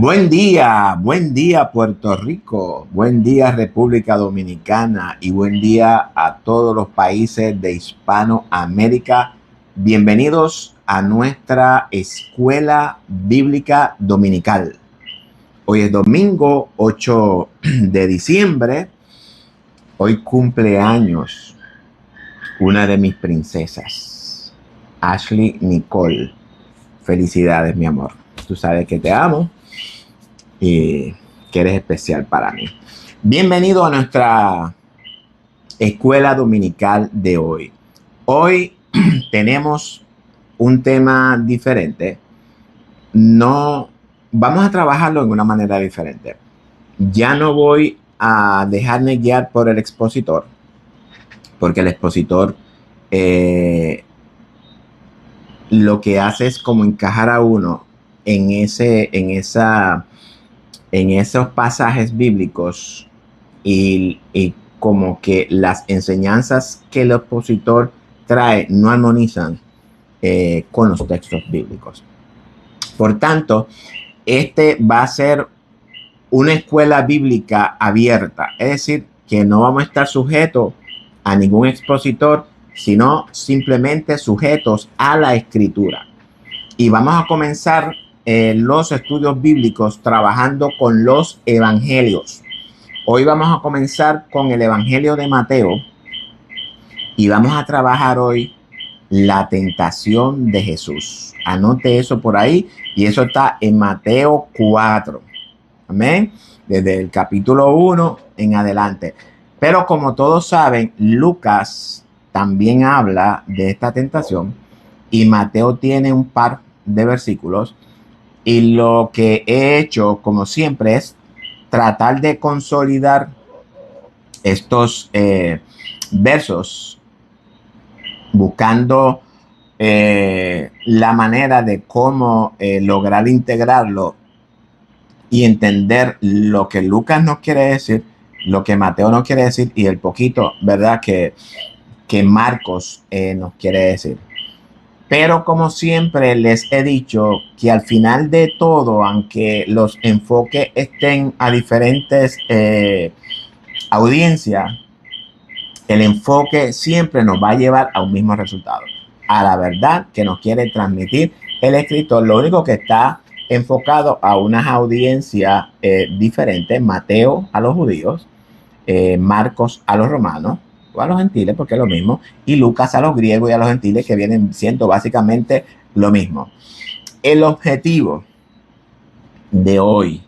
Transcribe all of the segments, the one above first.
Buen día Puerto Rico, buen día República Dominicana y buen día a todos los países de Hispanoamérica. Bienvenidos a nuestra Escuela Bíblica Dominical. Hoy es domingo 8 de diciembre. Hoy cumple años una de mis princesas, Ashley Nicole. Felicidades, mi amor. Tú sabes que te amo y que eres especial para mí. Bienvenido a nuestra escuela dominical de hoy. Hoy tenemos un tema diferente. No vamos a trabajarlo en una manera diferente. Ya no voy a dejarme guiar por el expositor, porque el expositor lo que hace es como encajar a uno en esos pasajes bíblicos y como que las enseñanzas que el expositor trae no armonizan con los textos bíblicos. Por tanto, este va a ser una escuela bíblica abierta, es decir, que no vamos a estar sujetos a ningún expositor, sino simplemente sujetos a la escritura. Y vamos a comenzar los estudios bíblicos trabajando con los evangelios. Hoy vamos a comenzar con el Evangelio de Mateo y vamos a trabajar hoy la tentación de Jesús. Anote eso por ahí y eso está en Mateo 4. Amén. Desde el capítulo 1 en adelante. Pero como todos saben, Lucas también habla de esta tentación y Mateo tiene un par de versículos. Y lo que he hecho, como siempre, es tratar de consolidar estos versos buscando la manera de cómo lograr integrarlo y entender lo que Lucas nos quiere decir, lo que Mateo nos quiere decir y el poquito, ¿verdad?, que Marcos nos quiere decir. Pero como siempre les he dicho que al final de todo, aunque los enfoques estén a diferentes audiencias, el enfoque siempre nos va a llevar a un mismo resultado, a la verdad que nos quiere transmitir el escritor. Lo único que está enfocado a unas audiencias diferentes: Mateo a los judíos, Marcos a los romanos o a los gentiles, porque es lo mismo, y Lucas a los griegos y a los gentiles, que vienen siendo básicamente lo mismo. El objetivo de hoy,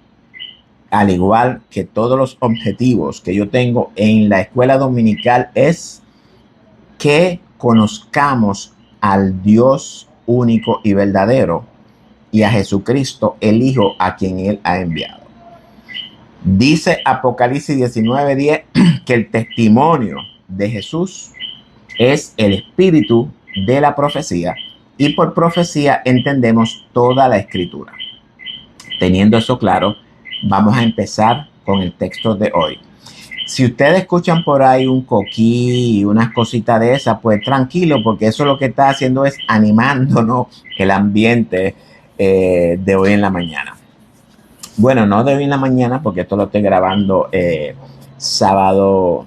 al igual que todos los objetivos que yo tengo en la escuela dominical, es que conozcamos al Dios único y verdadero y a Jesucristo, el Hijo, a quien Él ha enviado. Dice Apocalipsis 19:10 que el testimonio de Jesús es el espíritu de la profecía, y por profecía entendemos toda la escritura. Teniendo eso claro, vamos a empezar con el texto de hoy. Si ustedes escuchan por ahí un coquí y unas cositas de esas, pues tranquilo, porque eso lo que está haciendo es animándonos el ambiente de hoy en la mañana. Bueno, no de hoy en la mañana, porque esto lo estoy grabando sábado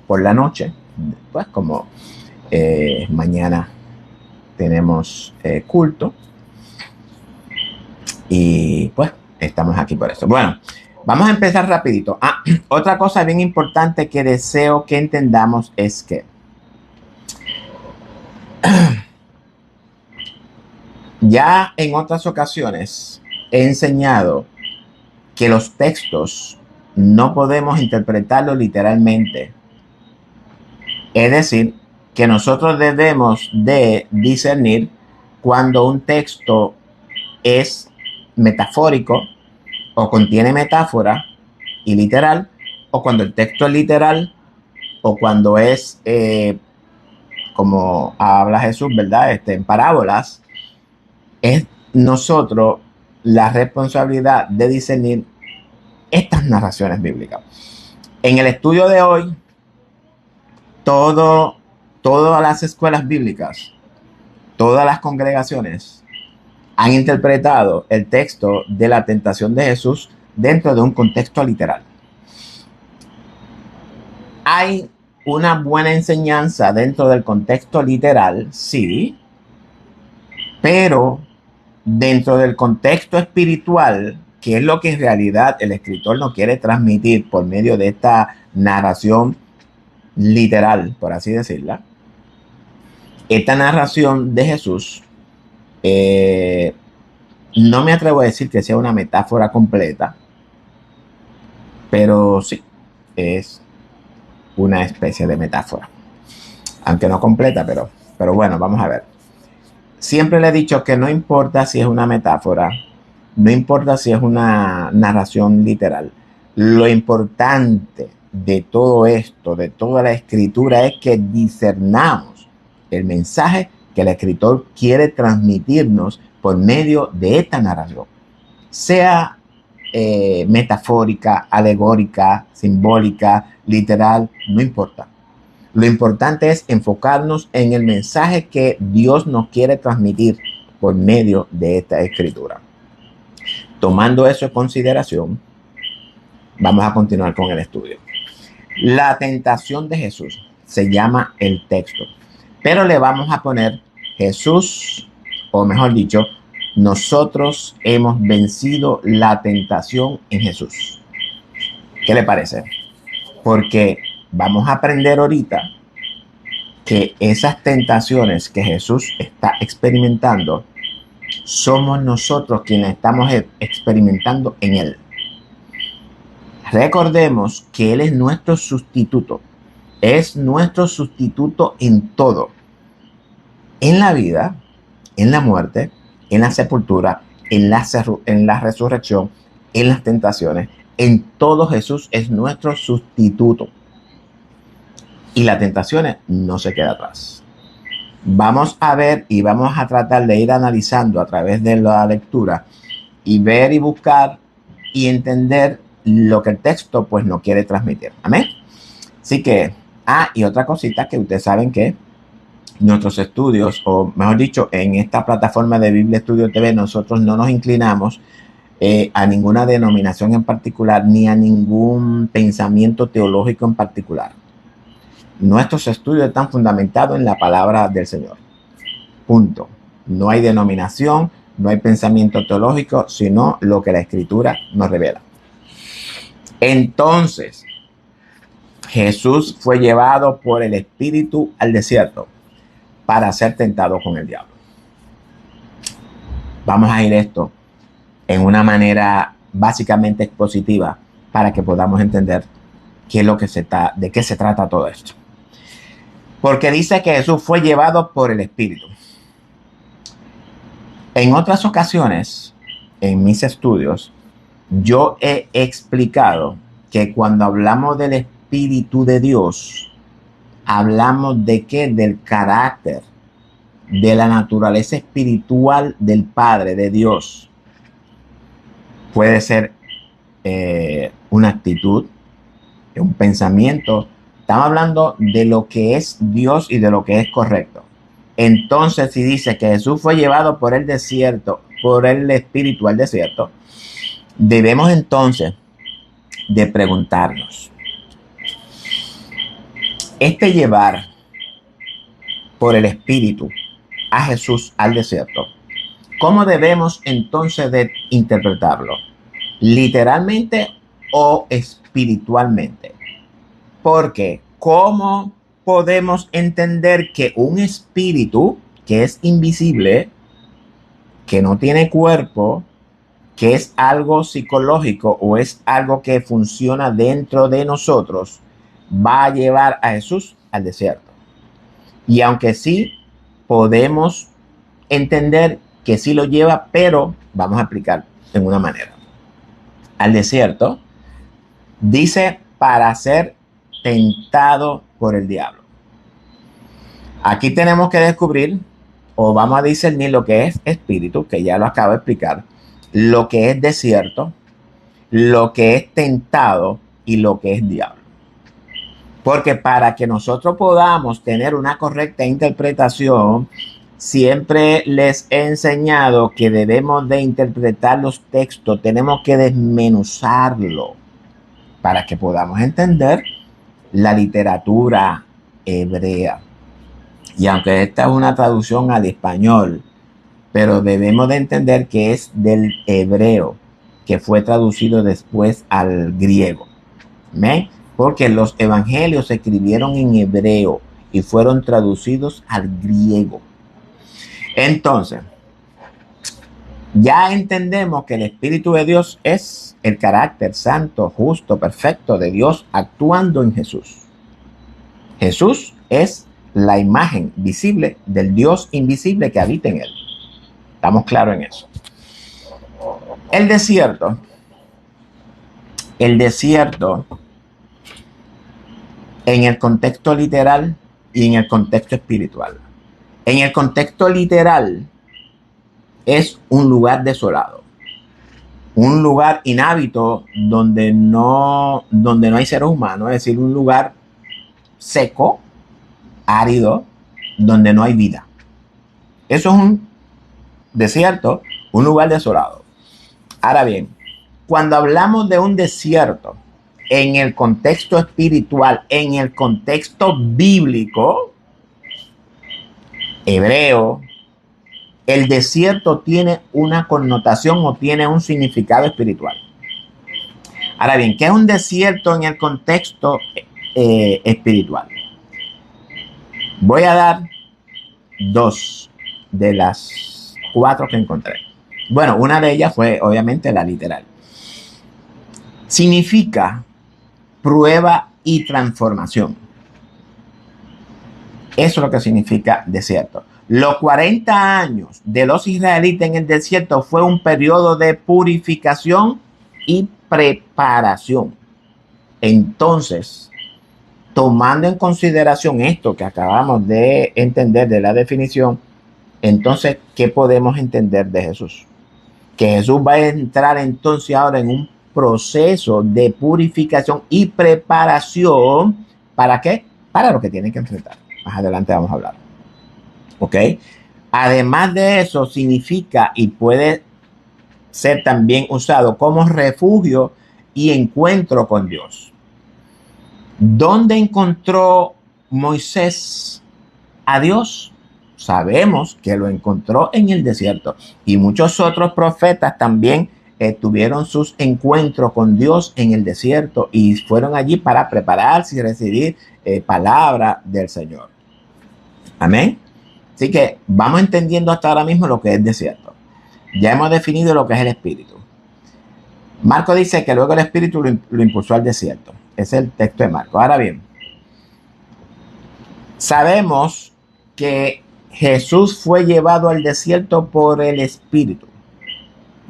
por la noche. Pues como mañana tenemos culto y pues estamos aquí por eso. Bueno, vamos a empezar rapidito. Otra cosa bien importante que deseo que entendamos es que ya en otras ocasiones he enseñado que los textos no podemos interpretarlos literalmente. Es decir, que nosotros debemos de discernir cuando un texto es metafórico o contiene metáfora y literal, o cuando el texto es literal, o cuando es como habla Jesús, ¿verdad? En parábolas. Es nosotros la responsabilidad de discernir estas narraciones bíblicas. En el estudio de hoy, todas las escuelas bíblicas, todas las congregaciones han interpretado el texto de la tentación de Jesús dentro de un contexto literal. Hay una buena enseñanza dentro del contexto literal, sí, pero dentro del contexto espiritual, que es lo que en realidad el escritor nos quiere transmitir por medio de esta narración literal, por así decirla, esta narración de Jesús, no me atrevo a decir que sea una metáfora completa, pero sí, es una especie de metáfora, aunque no completa, pero bueno, vamos a ver. Siempre le he dicho que no importa si es una metáfora, no importa si es una narración literal. Lo importante de todo esto, de toda la escritura, es que discernamos el mensaje que el escritor quiere transmitirnos por medio de esta narración. Sea metafórica, alegórica, simbólica, literal, no importa. Lo importante es enfocarnos en el mensaje que Dios nos quiere transmitir por medio de esta escritura. Tomando eso en consideración, vamos a continuar con el estudio. La tentación de Jesús se llama el texto, pero le vamos a poner Jesús, o mejor dicho, nosotros hemos vencido la tentación en Jesús. ¿Qué le parece? Porque vamos a aprender ahorita que esas tentaciones que Jesús está experimentando, somos nosotros quienes estamos experimentando en Él. Recordemos que Él es nuestro sustituto. Es nuestro sustituto en todo. En la vida, en la muerte, en la sepultura, en la resurrección, en las tentaciones. En todo Jesús es nuestro sustituto. Y las tentaciones no se queda atrás. Vamos a ver y vamos a tratar de ir analizando a través de la lectura y ver y buscar y entender lo que el texto pues nos quiere transmitir. Amén. Así que, y otra cosita que ustedes saben que nuestros estudios, o mejor dicho, en esta plataforma de Biblia Estudio TV, nosotros no nos inclinamos a ninguna denominación en particular ni a ningún pensamiento teológico en particular. Nuestros estudios están fundamentados en la palabra del Señor. Punto. No hay denominación, no hay pensamiento teológico, sino lo que la Escritura nos revela. Entonces, Jesús fue llevado por el Espíritu al desierto para ser tentado con el diablo. Vamos a ir esto en una manera básicamente expositiva para que podamos entender de qué se trata todo esto. Porque dice que Jesús fue llevado por el Espíritu. En otras ocasiones, en mis estudios, yo he explicado que cuando hablamos del Espíritu de Dios, hablamos de qué? Del carácter, de la naturaleza espiritual del Padre, de Dios. Puede ser una actitud, un pensamiento. Estamos hablando de lo que es Dios y de lo que es correcto. Entonces, si dice que Jesús fue llevado por el desierto, por el Espíritu al desierto, debemos entonces de preguntarnos, este llevar por el Espíritu a Jesús al desierto, ¿cómo debemos entonces de interpretarlo? ¿Literalmente o espiritualmente? Porque ¿cómo podemos entender que un espíritu que es invisible, que no tiene cuerpo, que es algo psicológico o es algo que funciona dentro de nosotros, va a llevar a Jesús al desierto? Y aunque sí podemos entender que sí lo lleva, pero vamos a explicar en una manera. Al desierto dice para ser tentado por el diablo. Aquí tenemos que descubrir, o vamos a discernir lo que es espíritu, que ya lo acabo de explicar, lo que es desierto, lo que es tentado y lo que es diablo. Porque para que nosotros podamos tener una correcta interpretación, siempre les he enseñado que debemos de interpretar los textos, tenemos que desmenuzarlo para que podamos entender la literatura hebrea. Y aunque esta es una traducción al español, pero debemos de entender que es del hebreo, que fue traducido después al griego. ¿Ven? Porque los evangelios se escribieron en hebreo y fueron traducidos al griego. Entonces, ya entendemos que el Espíritu de Dios es el carácter santo, justo, perfecto de Dios actuando en Jesús. Jesús es la imagen visible del Dios invisible que habita en él. Estamos claros en eso. El desierto en el contexto literal y en el contexto espiritual. En el contexto literal es un lugar desolado, un lugar inhábito donde no hay seres humanos, es decir, un lugar seco, árido, donde no hay vida. Eso es un desierto, un lugar desolado. Ahora bien, cuando hablamos de un desierto en el contexto espiritual, en el contexto bíblico, hebreo, el desierto tiene una connotación o tiene un significado espiritual. Ahora bien, ¿qué es un desierto en el contexto espiritual? Voy a dar 2 de las 4 que encontré. Bueno, una de ellas fue obviamente la literal. Significa prueba y transformación. Eso es lo que significa desierto. Los 40 años de los israelitas en el desierto fue un periodo de purificación y preparación. Entonces, tomando en consideración esto que acabamos de entender de la definición, entonces, ¿qué podemos entender de Jesús? Que Jesús va a entrar entonces ahora en un proceso de purificación y preparación. ¿Para qué? Para lo que tiene que enfrentar. Más adelante vamos a hablar. ¿Ok? Además de eso, significa y puede ser también usado como refugio y encuentro con Dios. ¿Dónde encontró Moisés a Dios? Sabemos que lo encontró en el desierto y muchos otros profetas también tuvieron sus encuentros con Dios en el desierto y fueron allí para prepararse y recibir palabra del Señor. Amén. Así que vamos entendiendo hasta ahora mismo lo que es desierto. Ya hemos definido lo que es el espíritu. Marco dice que luego el espíritu lo impulsó al desierto. Ese es el texto de Marco. Ahora bien, sabemos que Jesús fue llevado al desierto por el espíritu.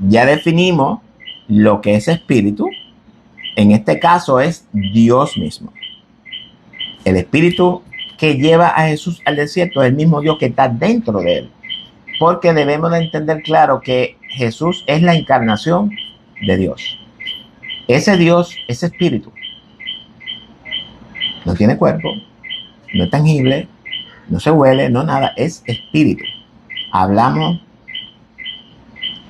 Ya definimos lo que es espíritu. En este caso es Dios mismo. El espíritu que lleva a Jesús al desierto es el mismo Dios que está dentro de él. Porque debemos de entender claro que Jesús es la encarnación de Dios. Ese Dios es espíritu. No tiene cuerpo, no es tangible, no se huele, no nada, es espíritu. Hablamos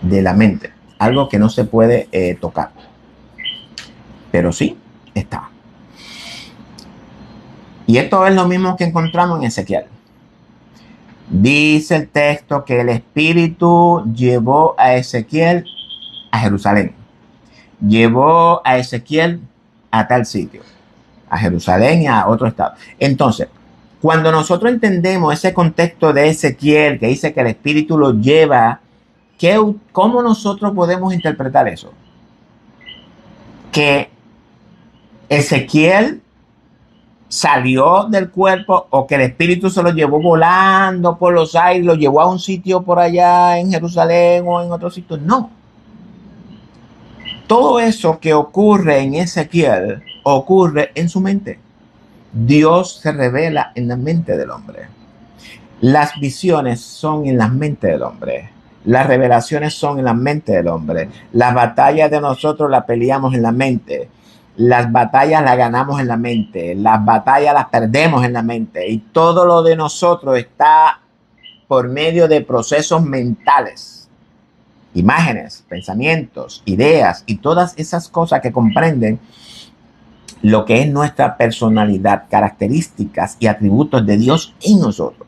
de la mente, algo que no se puede tocar, pero sí está. Y esto es lo mismo que encontramos en Ezequiel. Dice el texto que el espíritu llevó a Ezequiel a Jerusalén. Llevó a Ezequiel a tal sitio, a Jerusalén y a otro estado. Entonces, cuando nosotros entendemos ese contexto de Ezequiel que dice que el espíritu lo lleva, ¿cómo nosotros podemos interpretar eso? Que Ezequiel salió del cuerpo o que el espíritu se lo llevó volando por los aires, lo llevó a un sitio por allá en Jerusalén o en otro sitio. No. Todo eso que ocurre en Ezequiel ocurre en su mente. Dios se revela en la mente del hombre. Las visiones son en la mente del hombre. Las revelaciones son en la mente del hombre. Las batallas de nosotros las peleamos en la mente. Las batallas las ganamos en la mente. Las batallas las perdemos en la mente. Y todo lo de nosotros está por medio de procesos mentales, imágenes, pensamientos, ideas y todas esas cosas que comprenden lo que es nuestra personalidad, características y atributos de Dios en nosotros.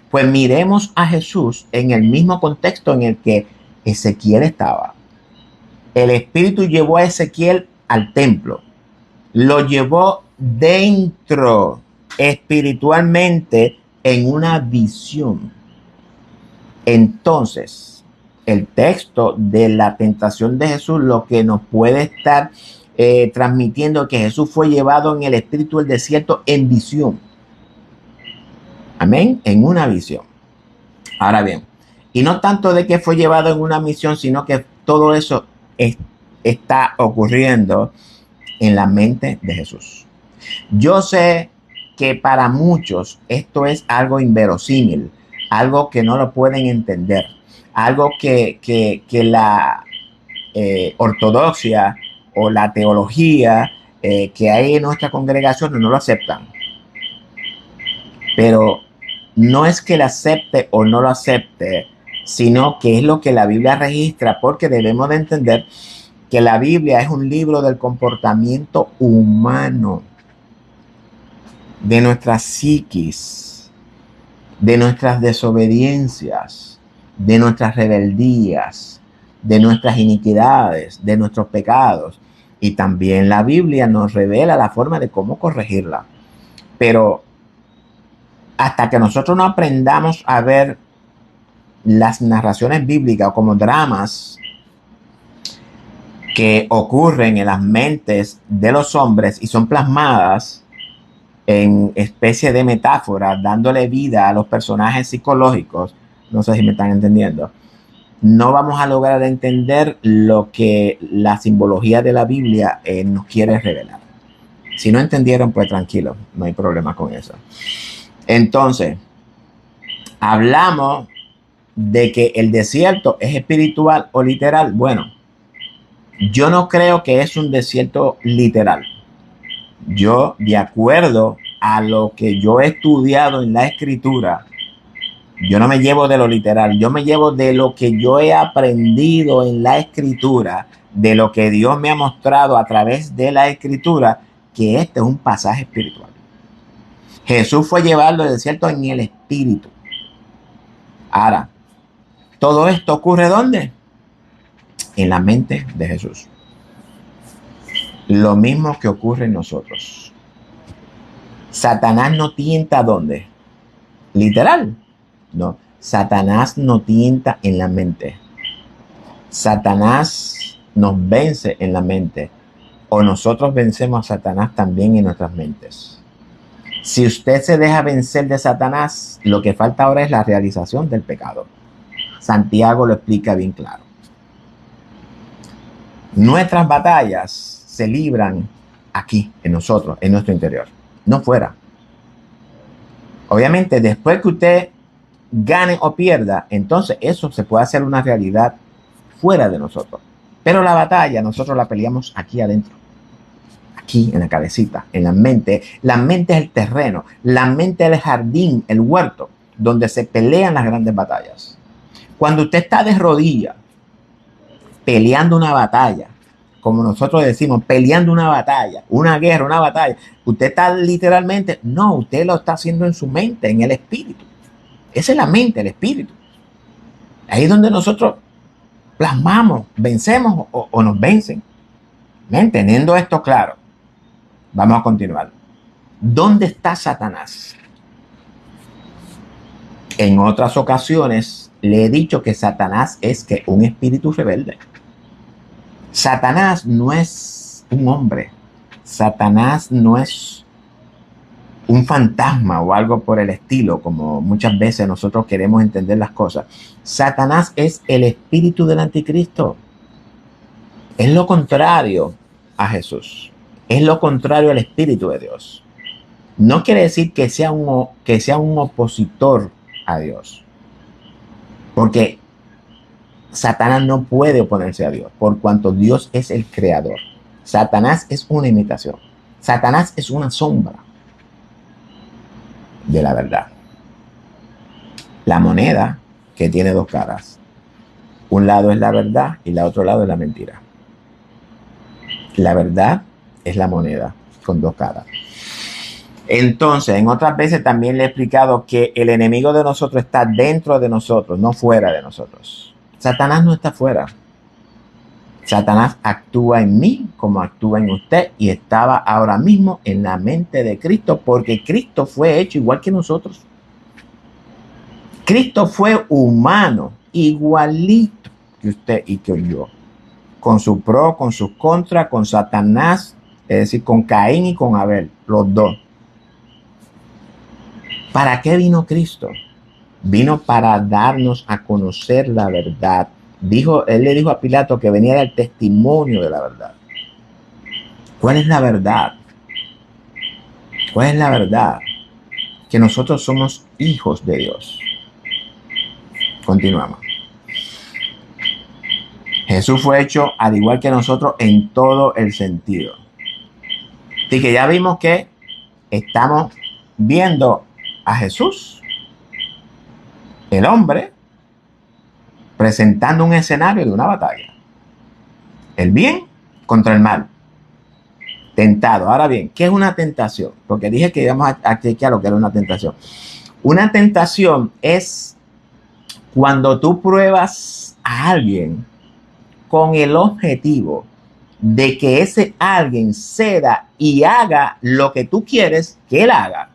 Pues miremos a Jesús en el mismo contexto en el que Ezequiel estaba. El Espíritu llevó a Ezequiel al templo, lo llevó dentro espiritualmente en una visión. Entonces, el texto de la tentación de Jesús lo que nos puede estar transmitiendo que Jesús fue llevado en el espíritu del desierto en visión. Amén, en una visión. Ahora bien, y no tanto de que fue llevado en una misión, sino que todo eso está ocurriendo en la mente de Jesús. Yo sé que para muchos esto es algo inverosímil, algo que no lo pueden entender, algo que la ortodoxia o la teología que hay en nuestra congregación no lo aceptan. Pero no es que la acepte o no lo acepte, sino que es lo que la Biblia registra, porque debemos de entender que la Biblia es un libro del comportamiento humano, de nuestra psiquis, de nuestras desobediencias, de nuestras rebeldías, de nuestras iniquidades, de nuestros pecados. Y también la Biblia nos revela la forma de cómo corregirla. Pero hasta que nosotros no aprendamos a ver las narraciones bíblicas como dramas que ocurren en las mentes de los hombres y son plasmadas en especie de metáfora, dándole vida a los personajes psicológicos, no sé si me están entendiendo, no vamos a lograr entender lo que la simbología de la Biblia nos quiere revelar. Si no entendieron, pues tranquilo, no hay problema con eso. Entonces, hablamos de que el desierto es espiritual o literal. Bueno, yo no creo que es un desierto literal. Yo, de acuerdo a lo que yo he estudiado en la escritura, yo no me llevo de lo literal, yo me llevo de lo que yo he aprendido en la escritura, de lo que Dios me ha mostrado a través de la escritura, que este es un pasaje espiritual. Jesús fue llevado al desierto en el espíritu. Ahora, todo esto ocurre ¿dónde? En la mente de Jesús. Lo mismo que ocurre en nosotros. Satanás no tienta ¿dónde? Literal. No. Satanás no tienta en la mente. Satanás nos vence en la mente. O nosotros vencemos a Satanás también en nuestras mentes. Si usted se deja vencer de Satanás, lo que falta ahora es la realización del pecado. Santiago lo explica bien claro. Nuestras batallas se libran aquí, en nosotros, en nuestro interior, no fuera. Obviamente, después que usted gane o pierda, entonces eso se puede hacer una realidad fuera de nosotros. Pero la batalla nosotros la peleamos aquí adentro, aquí en la cabecita, en la mente. La mente es el terreno, la mente es el jardín, el huerto, donde se pelean las grandes batallas. Cuando usted está de rodillas, peleando una batalla, como nosotros decimos, peleando una batalla, una guerra, una batalla, usted está literalmente, no, usted lo está haciendo en su mente, en el espíritu. Esa es la mente, el espíritu. Ahí es donde nosotros plasmamos, vencemos o nos vencen. ¿Ven? Teniendo esto claro, vamos a continuar. ¿Dónde está Satanás? En otras ocasiones le he dicho que Satanás es que un espíritu rebelde. Satanás no es un hombre. Satanás no es un fantasma o algo por el estilo, como muchas veces nosotros queremos entender las cosas. Satanás es el espíritu del anticristo. Es lo contrario a Jesús. Es lo contrario al espíritu de Dios. No quiere decir que sea un opositor a Dios. Porque Satanás no puede oponerse a Dios, por cuanto Dios es el creador. Satanás es una imitación. Satanás es una sombra de la verdad. La moneda que tiene dos caras. Un lado es la verdad y el otro lado es la mentira. La verdad es la moneda con dos caras. Entonces, en otras veces también le he explicado que el enemigo de nosotros está dentro de nosotros, no fuera de nosotros. Satanás no está fuera. Satanás actúa en mí como actúa en usted y estaba ahora mismo en la mente de Cristo porque Cristo fue hecho igual que nosotros. Cristo fue humano, igualito que usted y que yo. Con su pro, con sus contra, con Satanás, es decir, con Caín y con Abel, los dos. ¿Para qué vino Cristo? Vino para darnos a conocer la verdad. Él le dijo a Pilato que venía del testimonio de la verdad. ¿Cuál es la verdad? ¿Cuál es la verdad? Que nosotros somos hijos de Dios. Continuamos. Jesús fue hecho al igual que nosotros en todo el sentido. Así que ya vimos que estamos viendo a Jesús, el hombre, presentando un escenario de una batalla. El bien contra el mal. Tentado. Ahora bien, ¿qué es una tentación? Porque dije que íbamos a chequear lo que era una tentación. Una tentación es cuando tú pruebas a alguien con el objetivo de que ese alguien ceda y haga lo que tú quieres que él haga.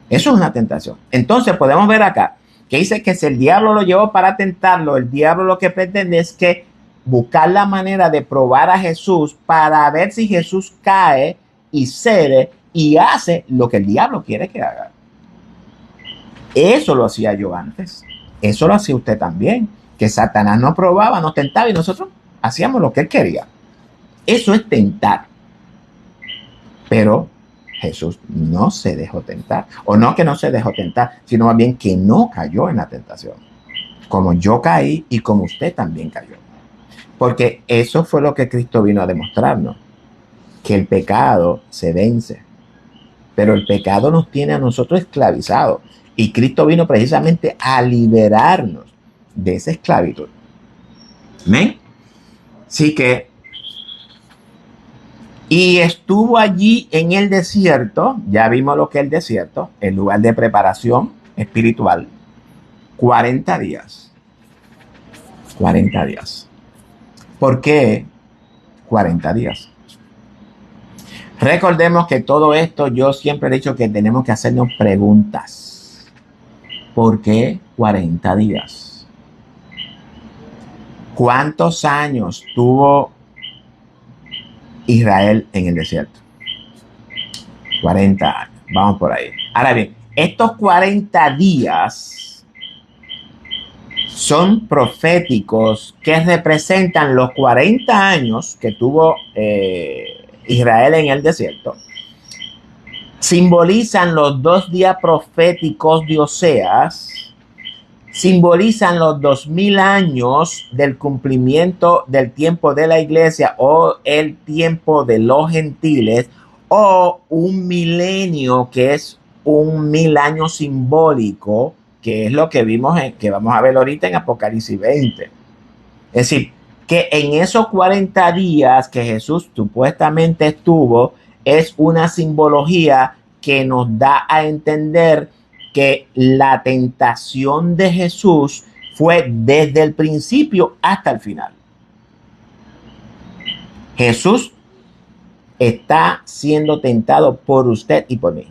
Eso es una tentación. Entonces podemos ver acá que dice que si el diablo lo llevó para tentarlo, el diablo lo que pretende es que buscar la manera de probar a Jesús para ver si Jesús cae y cede y hace lo que el diablo quiere que haga. Eso lo hacía yo antes. Eso lo hacía usted también. Que Satanás nos probaba, nos tentaba y nosotros hacíamos lo que él quería. Eso es tentar. Pero Jesús no se dejó tentar. O no que no se dejó tentar, sino más bien que no cayó en la tentación. Como yo caí y como usted también cayó. Porque eso fue lo que Cristo vino a demostrarnos. Que el pecado se vence. Pero el pecado nos tiene a nosotros esclavizados. Y Cristo vino precisamente a liberarnos de esa esclavitud. ¿Amén? Así que, y estuvo allí en el desierto, ya vimos lo que es el desierto, el lugar de preparación espiritual, 40 días. 40 días. ¿Por qué 40 días? Recordemos que todo esto yo siempre he dicho que tenemos que hacernos preguntas. ¿Por qué 40 días? ¿Cuántos años tuvo Israel en el desierto? 40 años. Vamos por ahí. Ahora bien, estos 40 días son proféticos que representan los 40 años que tuvo Israel en el desierto. Simbolizan los 2 días proféticos de Oseas. Simbolizan los 2000 años del cumplimiento del tiempo de la iglesia o el tiempo de los gentiles o un milenio que es un 1000 años simbólico, que es lo que vimos que vamos a ver ahorita en Apocalipsis 20. Es decir, que en esos 40 días que Jesús supuestamente estuvo es una simbología que nos da a entender que la tentación de Jesús fue desde el principio hasta el final. Jesús está siendo tentado por usted y por mí.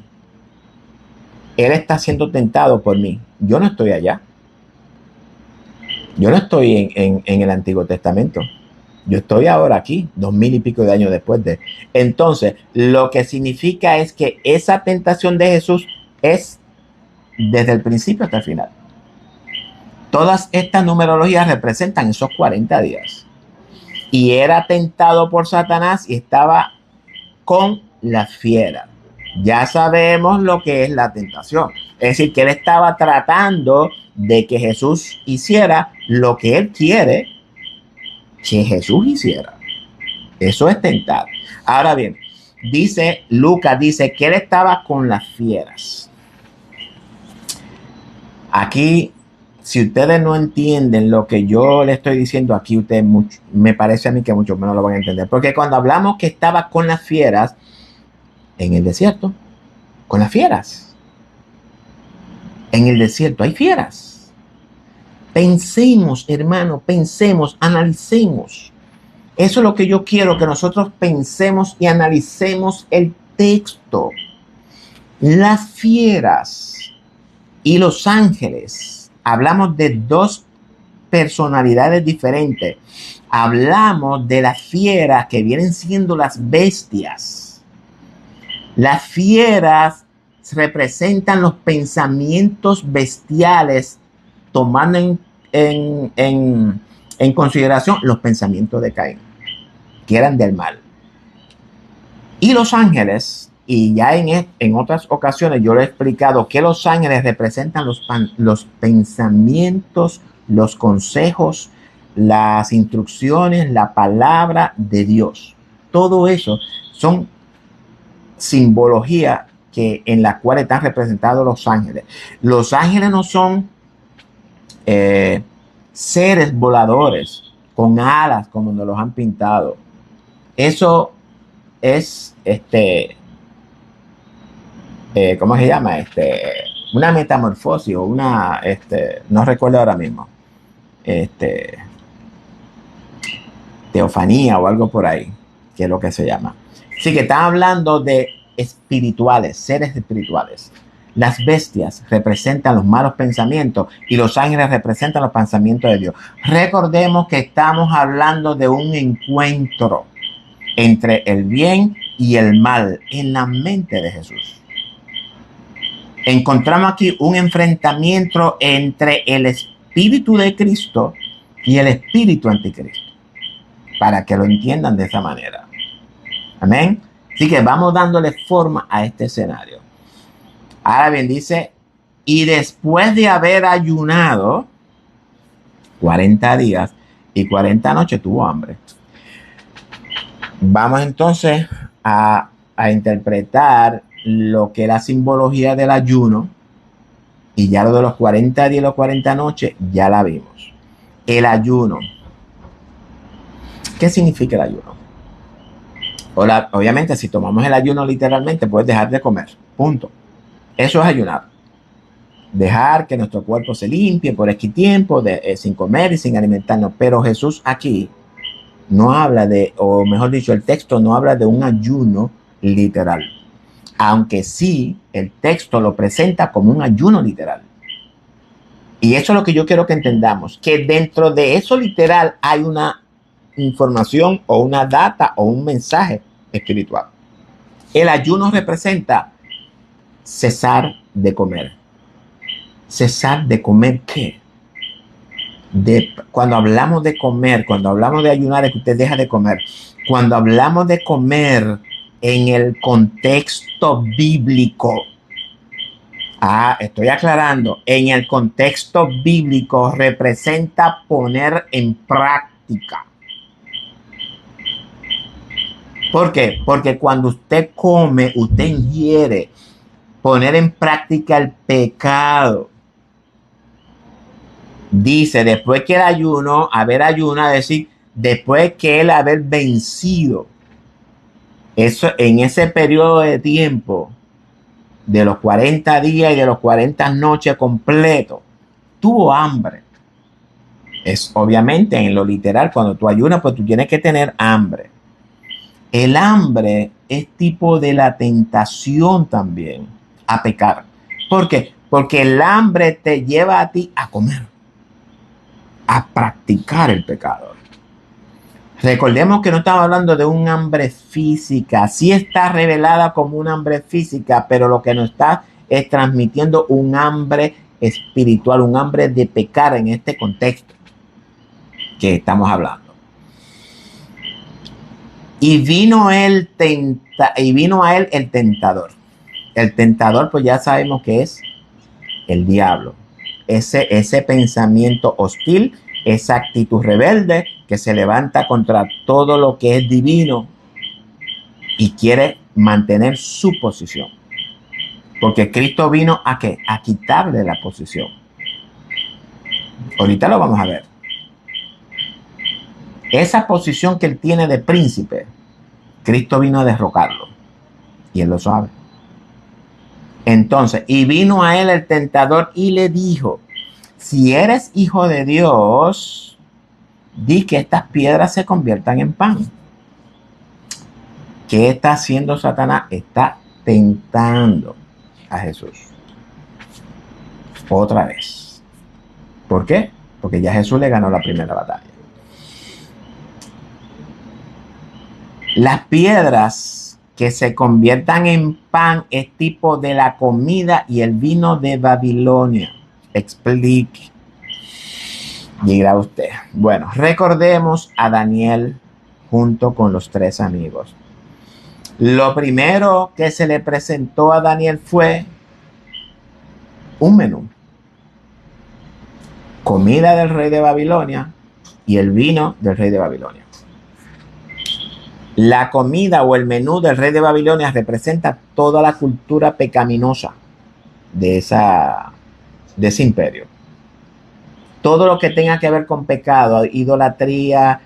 Él está siendo tentado por mí. Yo no estoy allá. Yo no estoy en el Antiguo Testamento. Yo estoy ahora aquí, 2000 y pico de años después de. Entonces, lo que significa es que esa tentación de Jesús es desde el principio hasta el final. Todas estas numerologías representan esos 40 días. Y era tentado por Satanás y estaba con la fiera. Ya sabemos lo que es la tentación. Es decir, que él estaba tratando de que Jesús hiciera lo que él quiere que Jesús hiciera. Eso es tentar. Ahora bien, Lucas dice que él estaba con las fieras. Aquí, si ustedes no entienden lo que yo le estoy diciendo aquí, ustedes me parece a mí que mucho menos lo van a entender. Porque cuando hablamos que estaba con las fieras en el desierto, con las fieras, en el desierto hay fieras. Pensemos, hermano, pensemos, analicemos. Eso es lo que yo quiero, que nosotros pensemos y analicemos el texto. Las fieras y los ángeles. Hablamos de dos personalidades diferentes. Hablamos de las fieras que vienen siendo las bestias. Las fieras representan los pensamientos bestiales, tomando en consideración los pensamientos de Caín, que eran del mal. Y los ángeles, y ya en otras ocasiones yo lo he explicado, que los ángeles representan los pensamientos, los consejos, las instrucciones, la palabra de Dios. Todo eso son simbología en la cual están representados los ángeles. Los ángeles no son seres voladores con alas como nos los han pintado. Eso es ¿cómo se llama? Una metamorfosis o una, no recuerdo ahora mismo, teofanía o algo por ahí, que es lo que se llama. Así que están hablando de espirituales, seres espirituales. Las bestias representan los malos pensamientos y los ángeles representan los pensamientos de Dios. Recordemos que estamos hablando de un encuentro entre el bien y el mal en la mente de Jesús. Encontramos aquí un enfrentamiento entre el espíritu de Cristo y el espíritu anticristo, para que lo entiendan de esa manera. Amén. Así que vamos dándole forma a este escenario. Ahora bien, dice, y después de haber ayunado 40 días y 40 noches tuvo hambre. Vamos entonces a interpretar lo que es la simbología del ayuno, y ya lo de los 40 días y los 40 noches ya la vimos. El ayuno. ¿Qué significa el ayuno? Obviamente, si tomamos el ayuno literalmente, puedes dejar de comer. Punto. Eso es ayunar. Dejar que nuestro cuerpo se limpie por X tiempo, sin comer y sin alimentarnos. Pero Jesús aquí no habla o mejor dicho, el texto no habla de un ayuno literal. Aunque sí, el texto lo presenta como un ayuno literal. Y eso es lo que yo quiero que entendamos, que dentro de eso literal hay una información o una data o un mensaje espiritual. El ayuno representa cesar de comer. ¿Cesar de comer qué? Cuando hablamos de comer, cuando hablamos de ayunar, es que usted deja de comer. Cuando hablamos de comer en el contexto bíblico, estoy aclarando, en el contexto bíblico representa poner en práctica. ¿Por qué? Porque cuando usted come, usted ingiere, poner en práctica el pecado. Dice, después que el ayuno, haber ayunado, es decir, después que él haber vencido, eso en ese periodo de tiempo, de los 40 días y de los 40 noches completos, tuvo hambre. Es obviamente en lo literal, cuando tú ayunas, pues tú tienes que tener hambre. El hambre es tipo de la tentación también a pecar. ¿Por qué? Porque el hambre te lleva a ti a comer, a practicar el pecado. Recordemos que no estamos hablando de un hambre física. Sí está revelada como un hambre física, pero lo que nos está es transmitiendo un hambre espiritual, un hambre de pecar en este contexto que estamos hablando. Y vino a él el tentador. El tentador, pues ya sabemos que es el diablo. Ese pensamiento hostil, esa actitud rebelde que se levanta contra todo lo que es divino y quiere mantener su posición. Porque Cristo vino ¿a qué? A quitarle la posición. Ahorita lo vamos a ver. Esa posición que él tiene de príncipe, Cristo vino a derrocarlo. Y él lo sabe. Entonces, y vino a él el tentador y le dijo, si eres hijo de Dios, di que estas piedras se conviertan en pan. ¿Qué está haciendo Satanás? Está tentando a Jesús. Otra vez. ¿Por qué? Porque ya Jesús le ganó la primera batalla. Las piedras que se conviertan en pan es tipo de la comida y el vino de Babilonia. Explique. Dirá usted. Bueno, recordemos a Daniel junto con los 3 amigos. Lo primero que se le presentó a Daniel fue un menú. Comida del rey de Babilonia y el vino del rey de Babilonia. La comida o el menú del rey de Babilonia representa toda la cultura pecaminosa de ese imperio. Todo lo que tenga que ver con pecado, idolatría,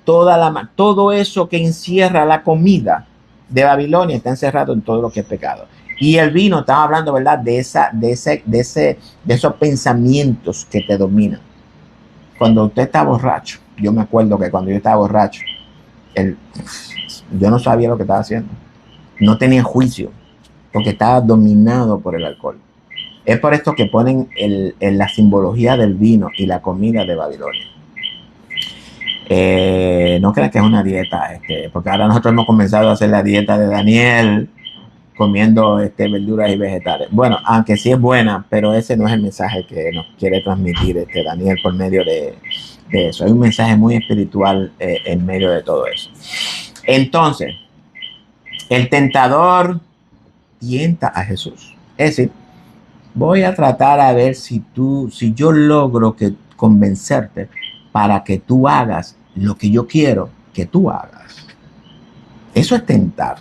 todo eso que encierra la comida de Babilonia está encerrado en todo lo que es pecado. Y el vino, estamos hablando, ¿verdad? De esos pensamientos que te dominan. Cuando usted está borracho, yo me acuerdo que cuando yo estaba borracho, yo no sabía lo que estaba haciendo. No tenía juicio, porque estaba dominado por el alcohol. Es por esto que ponen la simbología del vino y la comida de Babilonia. No crean que es una dieta, porque ahora nosotros hemos comenzado a hacer la dieta de Daniel, comiendo verduras y vegetales. Bueno, aunque sí es buena, pero ese no es el mensaje que nos quiere transmitir Daniel por medio de eso. Hay un mensaje muy espiritual en medio de todo eso. Entonces, el tentador tienta a Jesús. Es decir, voy a tratar a ver si yo logro convencerte para que tú hagas lo que yo quiero que tú hagas. Eso es tentar.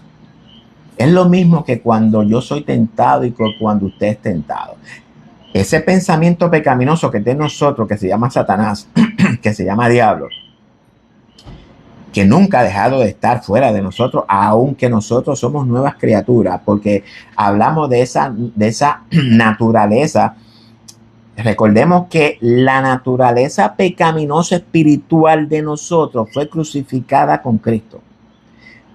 Es lo mismo que cuando yo soy tentado y cuando usted es tentado. Ese pensamiento pecaminoso que tiene nosotros, que se llama Satanás, que se llama diablo, que nunca ha dejado de estar fuera de nosotros, aunque nosotros somos nuevas criaturas, porque hablamos de esa naturaleza. Recordemos que la naturaleza pecaminosa espiritual de nosotros fue crucificada con Cristo.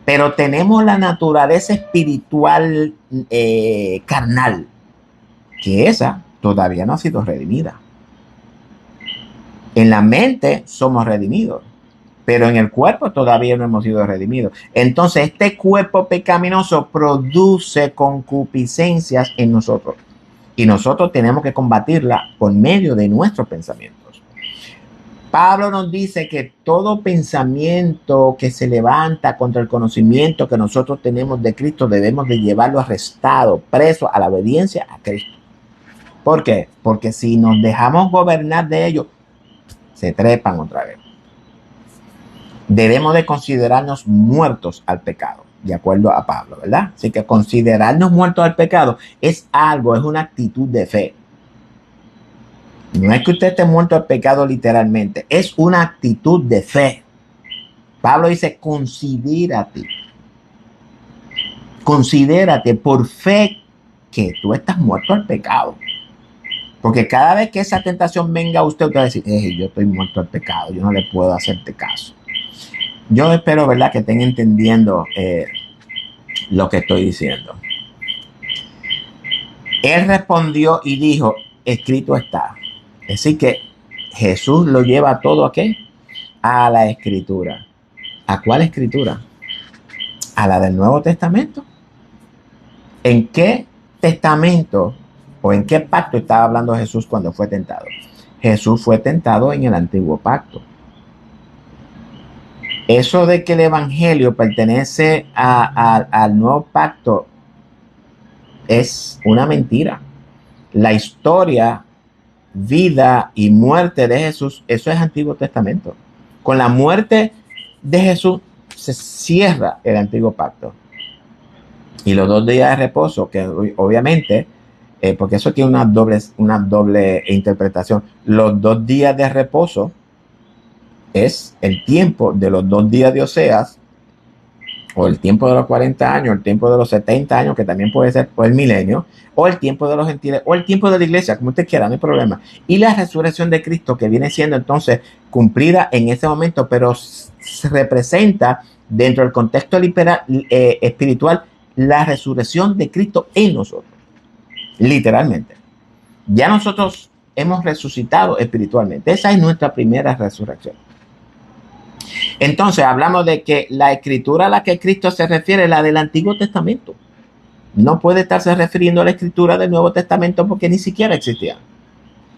Pero tenemos la naturaleza espiritual carnal, que esa todavía no ha sido redimida. En la mente somos redimidos, pero en el cuerpo todavía no hemos sido redimidos. Entonces, este cuerpo pecaminoso produce concupiscencias en nosotros. Y nosotros tenemos que combatirla por medio de nuestros pensamientos. Pablo nos dice que todo pensamiento que se levanta contra el conocimiento que nosotros tenemos de Cristo debemos de llevarlo arrestado, preso a la obediencia a Cristo. ¿Por qué? Porque si nos dejamos gobernar de ellos, se trepan otra vez. Debemos de considerarnos muertos al pecado, de acuerdo a Pablo, ¿verdad? Así que considerarnos muertos al pecado es una actitud de fe. No es que usted esté muerto al pecado literalmente, es una actitud de fe. Pablo dice, considérate por fe que tú estás muerto al pecado. Porque cada vez que esa tentación venga a usted va a decir, yo estoy muerto al pecado, yo no le puedo hacerte caso. Yo espero, ¿verdad?, que estén entendiendo lo que estoy diciendo. Él respondió y dijo, escrito está. Así que Jesús lo lleva todo ¿a qué? A la escritura. ¿A cuál escritura? A la del Nuevo Testamento. ¿En qué testamento o en qué pacto estaba hablando Jesús cuando fue tentado? Jesús fue tentado en el antiguo pacto. Eso de que el evangelio pertenece al nuevo pacto es una mentira. La historia, vida y muerte de Jesús, eso es Antiguo Testamento. Con la muerte de Jesús se cierra el antiguo pacto. Y los 2 días de reposo, que obviamente porque eso tiene una doble interpretación. Los 2 días de reposo es el tiempo de los 2 días de Oseas, o el tiempo de los 40 años, el tiempo de los 70 años, que también puede ser, o el milenio, o el tiempo de los gentiles, o el tiempo de la iglesia, como usted quiera, no hay problema. Y la resurrección de Cristo, que viene siendo entonces cumplida en ese momento, pero se representa dentro del contexto espiritual la resurrección de Cristo en nosotros, literalmente. Ya nosotros hemos resucitado espiritualmente. Esa es nuestra primera resurrección. Entonces hablamos de que la escritura a la que Cristo se refiere es la del Antiguo Testamento. No puede estarse refiriendo a la escritura del Nuevo Testamento porque ni siquiera existía.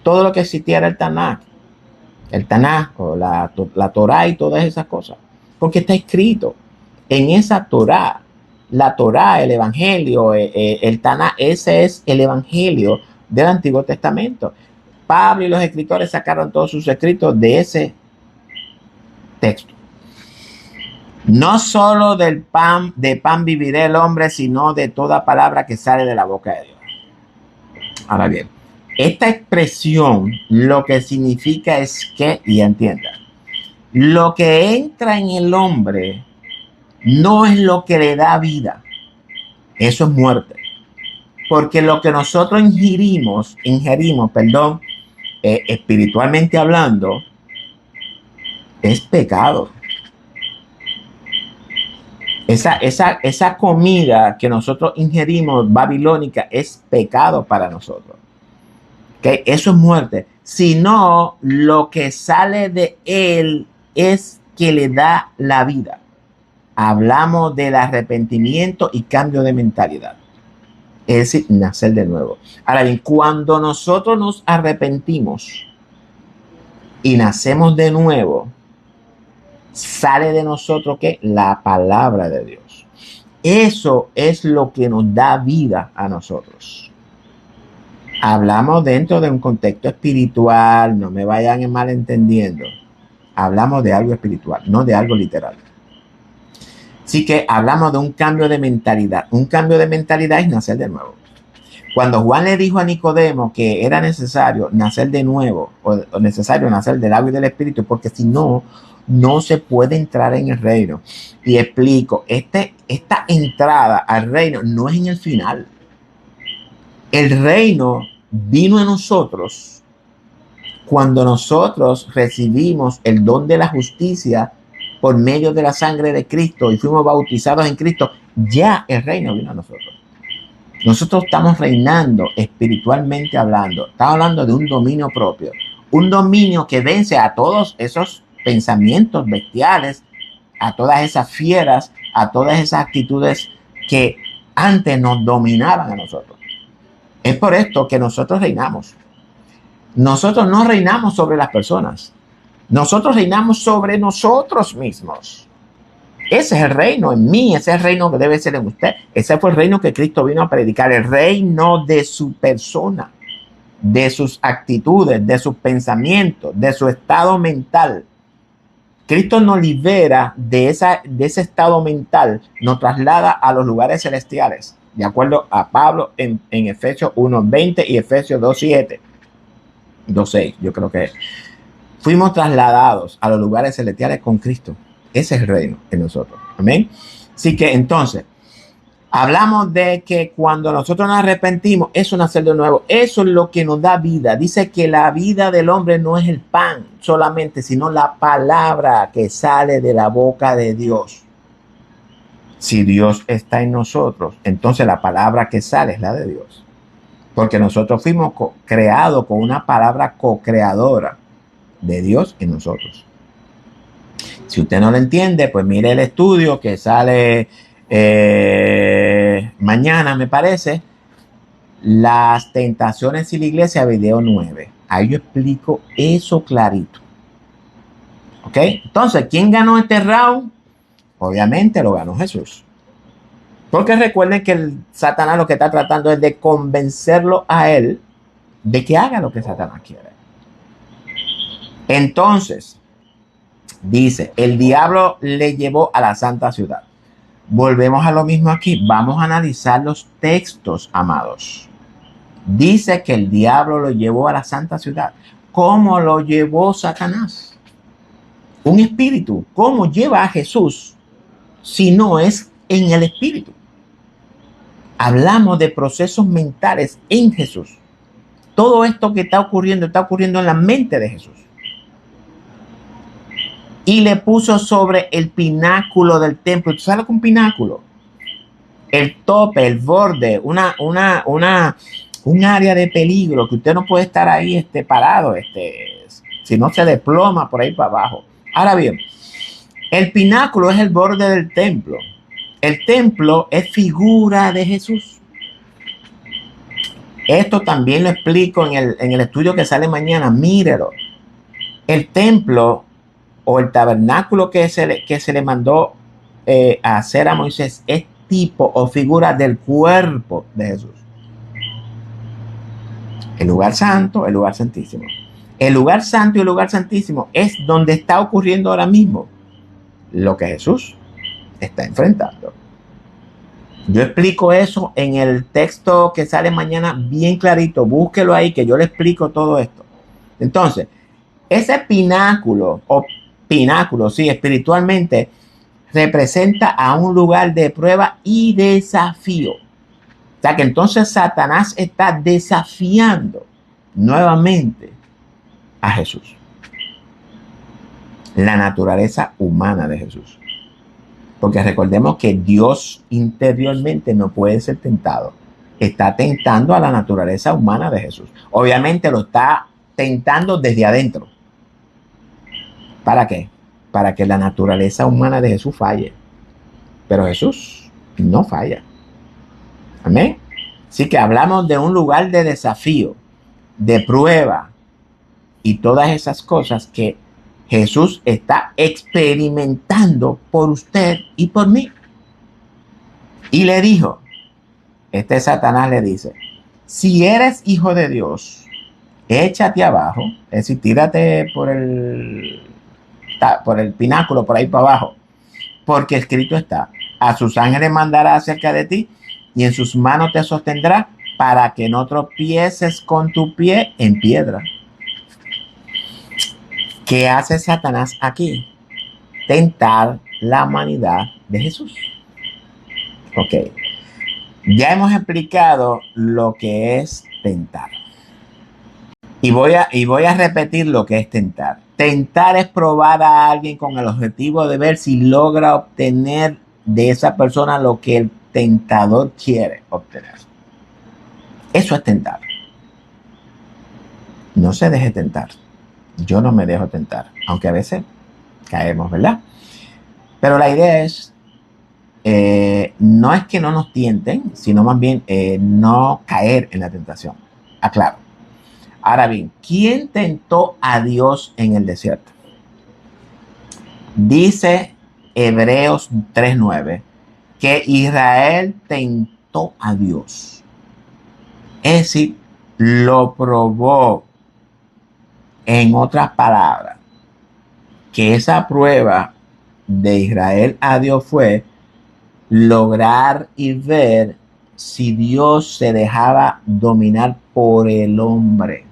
Todo lo que existía era el Tanaj o la Torá y todas esas cosas. Porque está escrito en esa Torá. La Torá, el Evangelio, el Tanaj, ese es el Evangelio del Antiguo Testamento. Pablo y los escritores sacaron todos sus escritos de ese texto. No solo de pan vivirá el hombre, sino de toda palabra que sale de la boca de Dios. Ahora bien, esta expresión lo que significa es que, y entienda, lo que entra en el hombre no es lo que le da vida. Eso es muerte. Porque lo que nosotros ingerimos, espiritualmente hablando, es pecado. Esa comida que nosotros ingerimos babilónica es pecado para nosotros. ¿Okay? Eso es muerte. Sino lo que sale de él es que le da la vida. Hablamos del arrepentimiento y cambio de mentalidad. Es decir, nacer de nuevo. Ahora bien, cuando nosotros nos arrepentimos y nacemos de nuevo, sale de nosotros ¿qué? La palabra de Dios. Eso es lo que nos da vida a nosotros. Hablamos dentro de un contexto espiritual, no me vayan malentendiendo. Hablamos de algo espiritual, no de algo literal. Así que hablamos de un cambio de mentalidad. Un cambio de mentalidad es nacer de nuevo. Cuando Juan le dijo a Nicodemo que era necesario nacer de nuevo, o necesario nacer del agua y del espíritu, porque si no, no se puede entrar en el reino. Y explico, esta entrada al reino no es en el final. El reino vino a nosotros cuando nosotros recibimos el don de la justicia por medio de la sangre de Cristo y fuimos bautizados en Cristo. Ya el reino vino a nosotros. Nosotros estamos reinando espiritualmente hablando. Estamos hablando de un dominio propio. Un dominio que vence a todos esos pensamientos bestiales, a todas esas fieras, a todas esas actitudes que antes nos dominaban a nosotros. Es por esto que nosotros reinamos. Nosotros no reinamos sobre las personas. Nosotros reinamos sobre nosotros mismos. Ese es el reino en mí, ese es el reino que debe ser en usted. Ese fue el reino que Cristo vino a predicar, el reino de su persona, de sus actitudes, de sus pensamientos, de su estado mental. Cristo nos libera de ese estado mental, nos traslada a los lugares celestiales, de acuerdo a Pablo en Efesios 1:20 y Efesios 2:7, 2:6, yo creo que es. Fuimos trasladados a los lugares celestiales con Cristo. Ese es el reino en nosotros. Amén. Así que entonces, hablamos de que cuando nosotros nos arrepentimos, eso es nacer de nuevo. Eso es lo que nos da vida. Dice que la vida del hombre no es el pan solamente, sino la palabra que sale de la boca de Dios. Si Dios está en nosotros, entonces la palabra que sale es la de Dios. Porque nosotros fuimos creados con una palabra co-creadora de Dios en nosotros. Si usted no lo entiende, pues mire el estudio que sale mañana, me parece, Las tentaciones y la iglesia, video 9. Ahí yo explico eso clarito. ¿Ok? Entonces, ¿quién ganó este round? Obviamente lo ganó Jesús. Porque recuerden que el Satanás lo que está tratando es de convencerlo a él de que haga lo que Satanás quiere. Entonces, dice, el diablo le llevó a la santa ciudad. Volvemos a lo mismo aquí. Vamos a analizar los textos, amados. Dice que el diablo lo llevó a la santa ciudad. ¿Cómo lo llevó Satanás? Un espíritu. ¿Cómo lleva a Jesús si no es en el espíritu? Hablamos de procesos mentales en Jesús. Todo esto que está ocurriendo en la mente de Jesús. Y le puso sobre el pináculo del templo. ¿Tú sabes lo que es un pináculo? El tope, el borde, un área de peligro que usted no puede estar ahí parado, si no se desploma por ahí para abajo. Ahora bien, el pináculo es el borde del templo. El templo es figura de Jesús. Esto también lo explico en el estudio que sale mañana. Mírelo. El templo o el tabernáculo que se le mandó a hacer a Moisés es tipo o figura del cuerpo de Jesús. El lugar santo, el lugar santísimo. El lugar santo y el lugar santísimo es donde está ocurriendo ahora mismo lo que Jesús está enfrentando. Yo explico eso en el texto que sale mañana bien clarito. Búsquelo ahí que yo le explico todo esto. Entonces, ese pináculo sí, espiritualmente representa a un lugar de prueba y desafío. O sea que entonces Satanás está desafiando nuevamente a Jesús. La naturaleza humana de Jesús. Porque recordemos que Dios interiormente no puede ser tentado. Está tentando a la naturaleza humana de Jesús. Obviamente lo está tentando desde adentro. ¿Para qué? Para que la naturaleza humana de Jesús falle. Pero Jesús no falla. Amén. Así que hablamos de un lugar de desafío, de prueba y todas esas cosas que Jesús está experimentando por usted y por mí. Y le dijo, Satanás le dice, si eres hijo de Dios, échate abajo, es decir, tírate por el pináculo, por ahí para abajo, porque escrito está, a sus ángeles mandará acerca de ti y en sus manos te sostendrá para que no tropieces con tu pie en piedra. ¿Qué hace Satanás aquí? Tentar la humanidad de Jesús. Ok. Ya hemos explicado lo que es tentar. Y voy a repetir lo que es tentar. Tentar es probar a alguien con el objetivo de ver si logra obtener de esa persona lo que el tentador quiere obtener. Eso es tentar. No se deje tentar. Yo no me dejo tentar, aunque a veces caemos, ¿verdad? Pero la idea es, no es que no nos tienten, sino más bien no caer en la tentación. Aclaro. Ahora bien, ¿quién tentó a Dios en el desierto? Dice Hebreos 3:9 que Israel tentó a Dios. Es decir, lo probó. En otras palabras, que esa prueba de Israel a Dios fue lograr y ver si Dios se dejaba dominar por el hombre.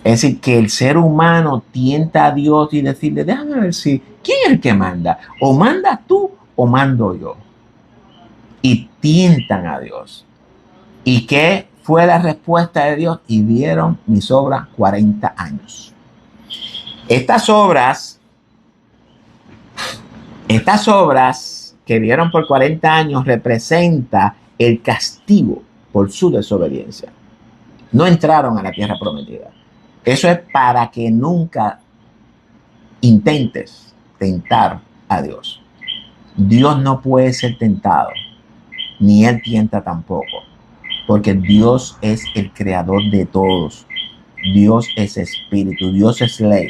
Es decir, que el ser humano tienta a Dios y decirle, déjame ver si, ¿quién es el que manda? O mandas tú o mando yo. Y tientan a Dios. ¿Y qué fue la respuesta de Dios? Y vieron mis obras 40 años. Estas obras que vieron por 40 años representa el castigo por su desobediencia. No entraron a la tierra prometida. Eso es para que nunca intentes tentar a Dios. Dios no puede ser tentado, ni Él tienta tampoco, porque Dios es el creador de todos. Dios es espíritu, Dios es ley.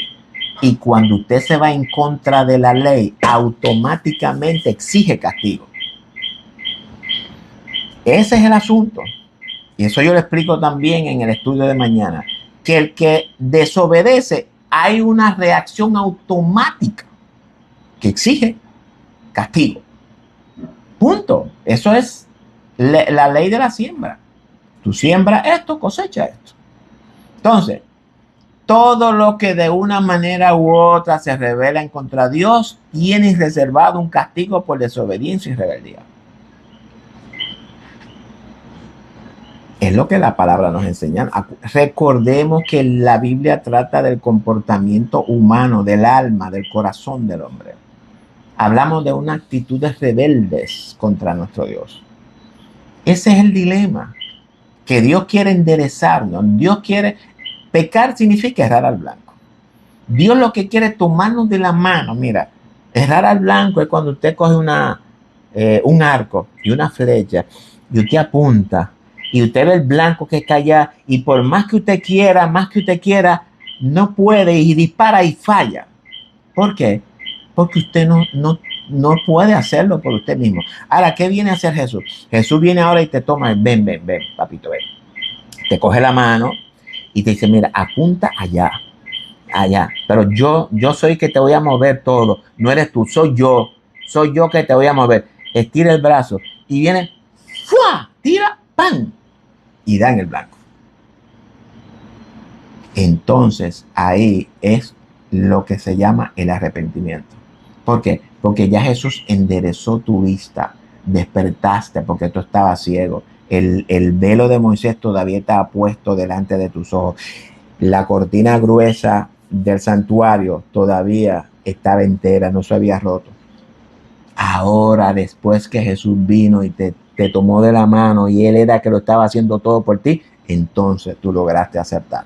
Y cuando usted se va en contra de la ley, automáticamente exige castigo. Ese es el asunto. Y eso yo lo explico también en el estudio de mañana. Que el que desobedece, hay una reacción automática que exige castigo. Punto. Eso es la ley de la siembra. Tú siembras esto, cosecha esto. Entonces, todo lo que de una manera u otra se rebela en contra de Dios tiene reservado un castigo por desobediencia y rebeldía. Es lo que la palabra nos enseña. Recordemos que la Biblia trata del comportamiento humano, del alma, del corazón del hombre. Hablamos de unas actitudes rebeldes contra nuestro Dios. Ese es el dilema, que Dios quiere enderezarnos. Dios quiere... Pecar significa errar al blanco. Dios lo que quiere es tomarnos de la mano. Mira, errar al blanco es cuando usted coge un arco y una flecha y usted apunta y usted ve el blanco que está allá y por más que usted quiera, no puede y dispara y falla. ¿Por qué? Porque usted no puede hacerlo por usted mismo. Ahora, ¿qué viene a hacer Jesús? Jesús viene ahora y te toma, ven, papito, ven. Te coge la mano y te dice, mira, apunta allá. Pero yo soy el que te voy a mover todo. No eres tú, soy yo que te voy a mover. Estira el brazo y viene, ¡fua! Tira, ¡pam! Y da en el blanco. Entonces, ahí es lo que se llama el arrepentimiento. ¿Por qué? Porque ya Jesús enderezó tu vista, despertaste porque tú estabas ciego. El velo de Moisés todavía estaba puesto delante de tus ojos. La cortina gruesa del santuario todavía estaba entera, no se había roto. Ahora, después que Jesús vino y te tomó de la mano y Él era que lo estaba haciendo todo por ti, entonces tú lograste aceptar.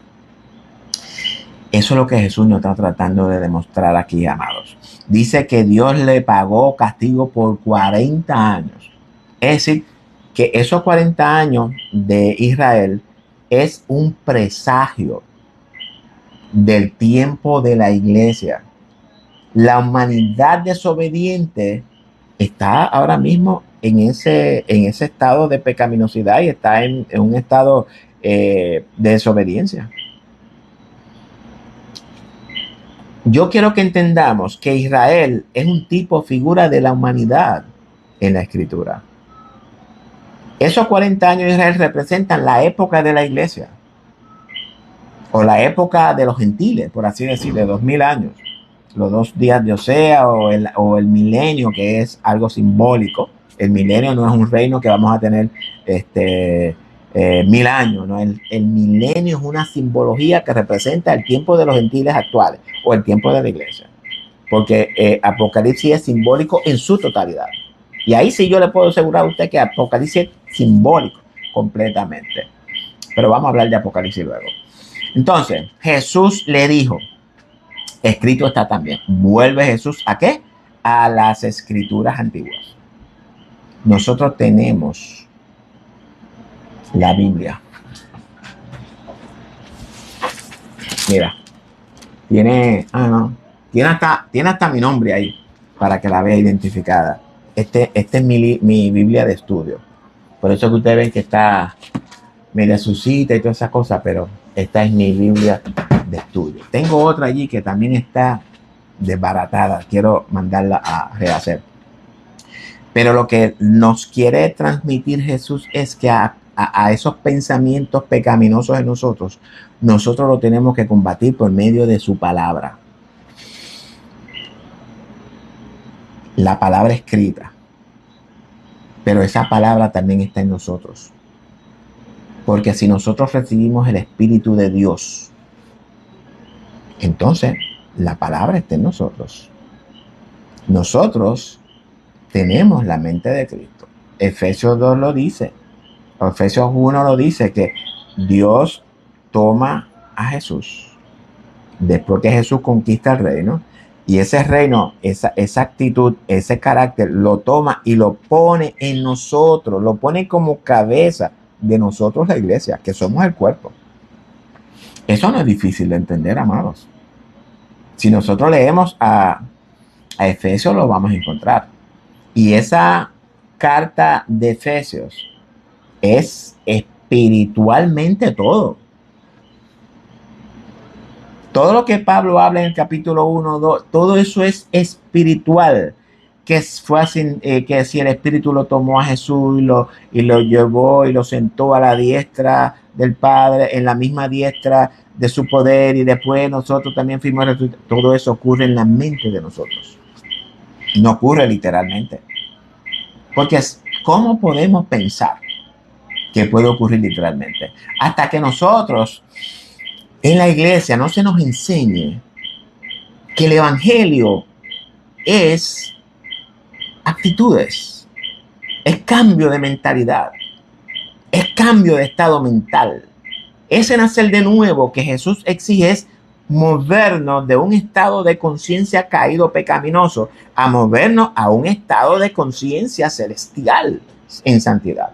Eso es lo que Jesús nos está tratando de demostrar aquí, amados. Dice que Dios le pagó castigo por 40 años. Es decir, que esos 40 años de Israel es un presagio del tiempo de la iglesia. La humanidad desobediente está ahora mismo en ese estado de pecaminosidad y está en un estado de desobediencia. Yo quiero que entendamos que Israel es un tipo, figura de la humanidad en la Escritura. Esos 40 años de Israel representan la época de la iglesia, o la época de los gentiles, por así decirlo, de 2000 años. Los 2 días de Osea o el milenio, que es algo simbólico. El milenio no es un reino que vamos a tener 1000 años, ¿no? El milenio es una simbología que representa el tiempo de los gentiles actuales o el tiempo de la iglesia, porque Apocalipsis es simbólico en su totalidad. Y ahí sí yo le puedo asegurar a usted que Apocalipsis es simbólico completamente. Pero vamos a hablar de Apocalipsis luego. Entonces, Jesús le dijo, escrito está también. Vuelve Jesús ¿a qué? A las escrituras antiguas. Nosotros tenemos la Biblia. Mira, tiene hasta mi nombre ahí para que la vea identificada. Este es mi Biblia de estudio. Por eso que ustedes ven que está media sucita y todas esas cosas, pero esta es mi Biblia de estudio. Tengo otra allí que también está desbaratada. Quiero mandarla a rehacer. Pero lo que nos quiere transmitir Jesús es que a esos pensamientos pecaminosos en nosotros lo tenemos que combatir por medio de su palabra. La palabra escrita. Pero esa palabra también está en nosotros. Porque si nosotros recibimos el Espíritu de Dios, entonces la palabra está en nosotros. Nosotros tenemos la mente de Cristo. Efesios 2 lo dice. Efesios 1 lo dice, que Dios toma a Jesús después que Jesús conquista el reino, y ese reino, esa actitud, ese carácter lo toma y lo pone en nosotros, lo pone como cabeza de nosotros, la iglesia, que somos el cuerpo. Eso no es difícil de entender, amados. Si nosotros leemos a Efesios, lo vamos a encontrar. Y esa carta de Efesios es espiritualmente todo. Todo lo que Pablo habla en el capítulo 1, 2, todo eso es espiritual. que fue así, que si el Espíritu lo tomó a Jesús y lo llevó y lo sentó a la diestra del Padre, en la misma diestra de su poder, y después nosotros también fuimos resucitados. Todo eso ocurre en la mente de nosotros. No ocurre literalmente. Porque ¿cómo podemos pensar que puede ocurrir literalmente? Hasta que nosotros en la iglesia no se nos enseñe que el evangelio es actitudes, es cambio de mentalidad, es cambio de estado mental. Ese nacer de nuevo que Jesús exige es movernos de un estado de conciencia caído pecaminoso a movernos a un estado de conciencia celestial en santidad.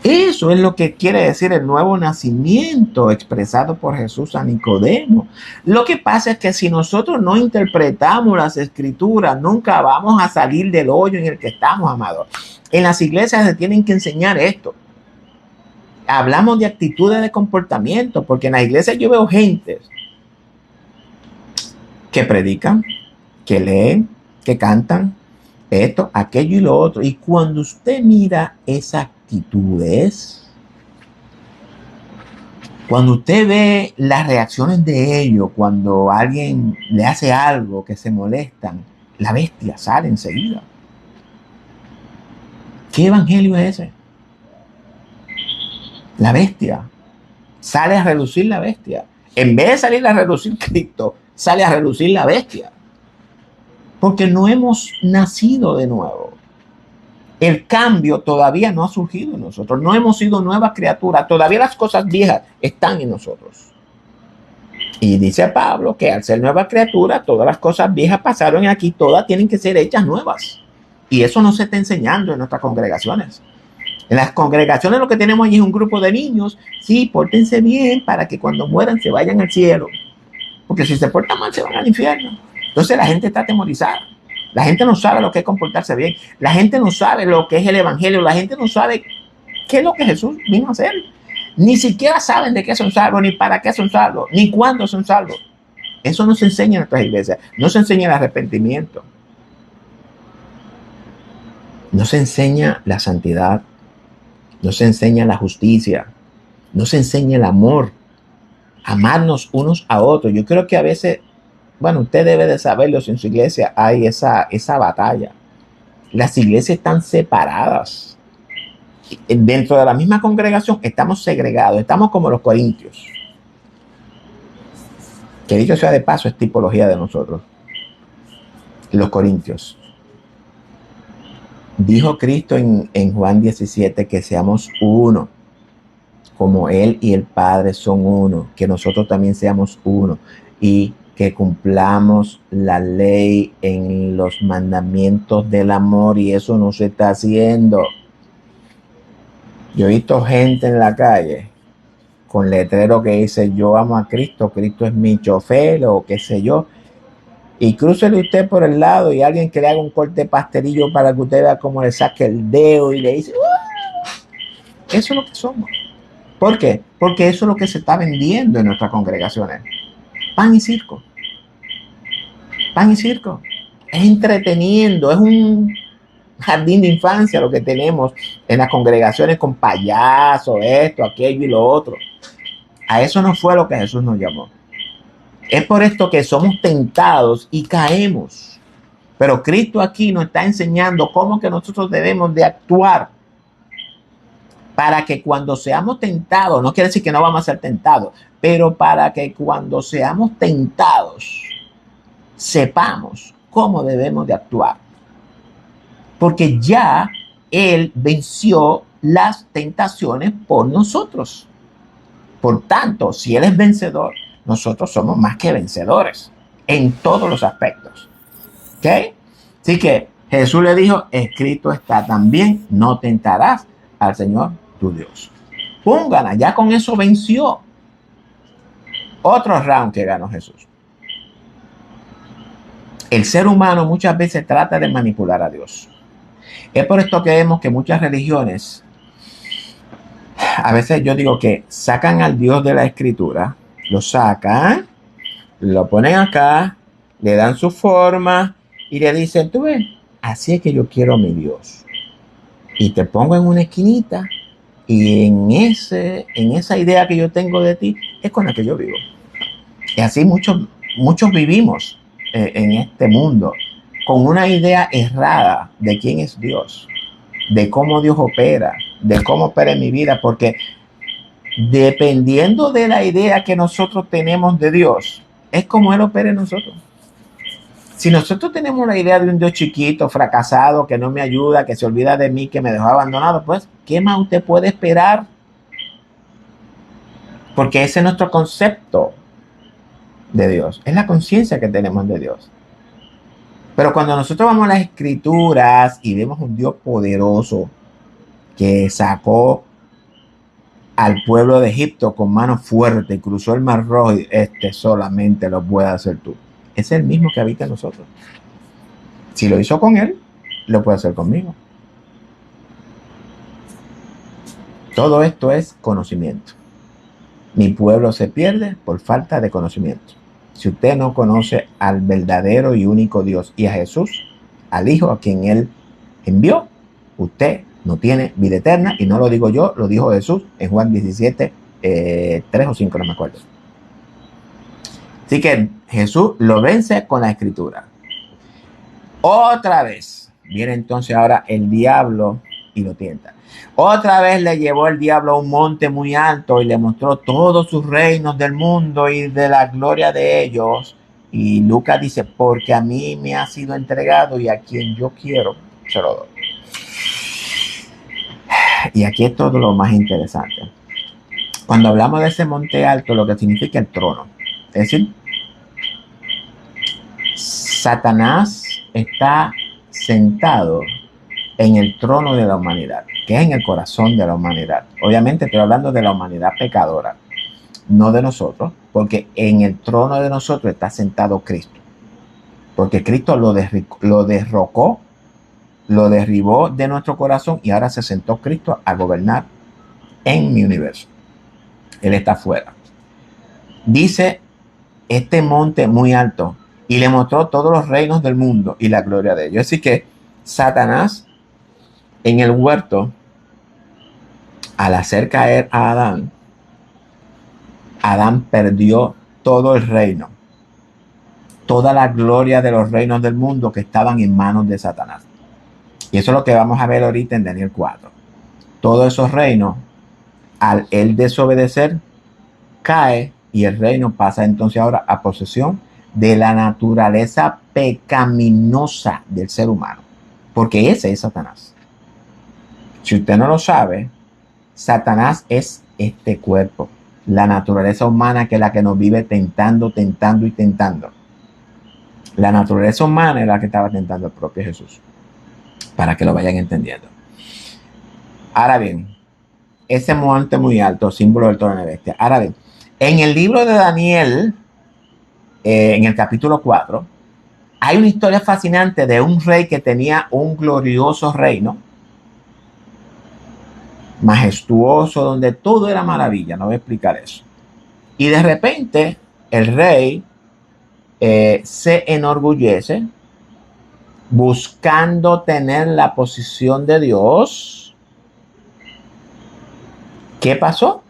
Eso es lo que quiere decir el nuevo nacimiento expresado por Jesús a Nicodemo. Lo que pasa es que si nosotros no interpretamos las escrituras, nunca vamos a salir del hoyo en el que estamos, amados. En las iglesias se tienen que enseñar esto. Hablamos de actitudes de comportamiento, porque en la iglesia yo veo gente que predican, que leen, que cantan, esto, aquello y lo otro. Y cuando usted mira esas actitudes, cuando usted ve las reacciones de ellos, cuando alguien le hace algo que se molestan, la bestia sale enseguida. ¿Qué evangelio es ese? La bestia. Sale a relucir la bestia. En vez de salir a relucir Cristo, sale a relucir la bestia. Porque no hemos nacido de nuevo. El cambio todavía no ha surgido en nosotros. No hemos sido nuevas criaturas. Todavía las cosas viejas están en nosotros. Y dice Pablo que al ser nueva criatura, todas las cosas viejas pasaron y aquí todas tienen que ser hechas nuevas. Y eso no se está enseñando en nuestras congregaciones. En las congregaciones lo que tenemos allí es un grupo de niños. Sí, pórtense bien para que cuando mueran se vayan al cielo. Porque si se portan mal se van al infierno. Entonces la gente está atemorizada. La gente no sabe lo que es comportarse bien. La gente no sabe lo que es el evangelio. La gente no sabe qué es lo que Jesús vino a hacer. Ni siquiera saben de qué son salvos, ni para qué son salvos, ni cuándo son salvos. Eso no se enseña en nuestras iglesias. No se enseña el arrepentimiento. No se enseña la santidad. No se enseña la justicia. No se enseña el amor. Amarnos unos a otros. Yo creo que a veces, bueno, usted debe de saberlo, si en su iglesia hay esa batalla. Las iglesias están separadas. Dentro de la misma congregación estamos segregados. Estamos como los corintios. Que dicho sea de paso, es tipología de nosotros. Los corintios. Dijo Cristo en Juan 17 que seamos uno. Como Él y el Padre son uno. Que nosotros también seamos uno. Y que cumplamos la ley en los mandamientos del amor, y eso no se está haciendo. Yo he visto gente en la calle con letrero que dice yo amo a Cristo, Cristo es mi chofer o qué sé yo, y crúcele usted por el lado y alguien que le haga un corte pastelillo para que usted vea cómo le saque el dedo y le dice eso es lo que somos. ¿Por qué? Porque eso es lo que se está vendiendo en nuestras congregaciones. Pan y circo. Pan y circo. Es entreteniendo, es un jardín de infancia lo que tenemos en las congregaciones con payasos, esto, aquello y lo otro. A eso no fue lo que Jesús nos llamó. Es por esto que somos tentados y caemos. Pero Cristo aquí nos está enseñando cómo que nosotros debemos de actuar para que cuando seamos tentados, no quiere decir que no vamos a ser tentados, pero para que cuando seamos tentados, sepamos cómo debemos de actuar. Porque ya Él venció las tentaciones por nosotros. Por tanto, si Él es vencedor, nosotros somos más que vencedores en todos los aspectos. ¿Ok? Así que Jesús le dijo, escrito está también, no tentarás al Señor tu Dios. Póngala, ya con eso venció. Otro round que ganó Jesús. El ser humano muchas veces trata de manipular a Dios. Es por esto que vemos que muchas religiones, a veces yo digo que sacan al Dios de la Escritura, lo sacan, lo ponen acá, le dan su forma y le dicen, tú ves, así es que yo quiero a mi Dios. Y te pongo en una esquinita y en esa idea que yo tengo de ti es con la que yo vivo. Y así muchos vivimos en este mundo con una idea errada de quién es Dios, de cómo Dios opera, de cómo opera en mi vida, porque dependiendo de la idea que nosotros tenemos de Dios, es como Él opera en nosotros. Si nosotros tenemos la idea de un Dios chiquito, fracasado, que no me ayuda, que se olvida de mí, que me dejó abandonado, pues, ¿qué más usted puede esperar? Porque ese es nuestro concepto de Dios, es la conciencia que tenemos de Dios. Pero cuando nosotros vamos a las escrituras y vemos un Dios poderoso que sacó al pueblo de Egipto con mano fuerte y cruzó el mar rojo, y solamente lo puedes hacer tú. Es el mismo que habita en nosotros. Si lo hizo con él, lo puede hacer conmigo. Todo esto es conocimiento. Mi pueblo se pierde por falta de conocimiento. Si usted no conoce al verdadero y único Dios y a Jesús, al Hijo a quien Él envió, usted no tiene vida eterna. Y no lo digo yo, lo dijo Jesús en Juan 17, 3 o 5, no me acuerdo. Así que Jesús lo vence con la escritura. Otra vez viene entonces ahora el diablo y lo tienta. Otra vez le llevó el diablo a un monte muy alto y le mostró todos sus reinos del mundo y de la gloria de ellos. Y Lucas dice, porque a mí me ha sido entregado y a quien yo quiero se lo doy. Y aquí es todo lo más interesante. Cuando hablamos de ese monte alto, lo que significa el trono. Es decir, Satanás está sentado en el trono de la humanidad, que es en el corazón de la humanidad. Obviamente estoy hablando de la humanidad pecadora, no de nosotros, porque en el trono de nosotros está sentado Cristo. Porque Cristo lo derrocó, lo derribó de nuestro corazón y ahora se sentó Cristo a gobernar en mi universo. Él está afuera. Dice este monte muy alto y le mostró todos los reinos del mundo y la gloria de ellos. Así que Satanás en el huerto, al hacer caer a Adán, Adán perdió todo el reino, toda la gloria de los reinos del mundo que estaban en manos de Satanás. Y eso es lo que vamos a ver ahorita en Daniel 4. Todos esos reinos, al él desobedecer, cae y el reino pasa entonces ahora a posesión de la naturaleza pecaminosa del ser humano. Porque ese es Satanás. Si usted no lo sabe, Satanás es este cuerpo, la naturaleza humana que es la que nos vive tentando y tentando. La naturaleza humana es la que estaba tentando el propio Jesús, para que lo vayan entendiendo. Ahora bien, ese monte muy alto, símbolo del trono de la bestia. Ahora bien, en el libro de Daniel, en el capítulo 4, hay una historia fascinante de un rey que tenía un glorioso reino, majestuoso, donde todo era maravilla. No voy a explicar eso. Y de repente el rey se enorgullece buscando tener la posición de Dios. ¿Qué pasó?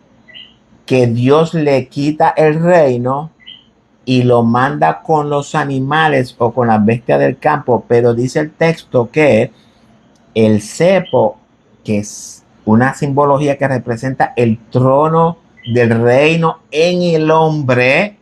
Que Dios le quita el reino y lo manda con los animales o con las bestias del campo, pero dice el texto que el cepo, que es una simbología que representa el trono del reino en el hombre,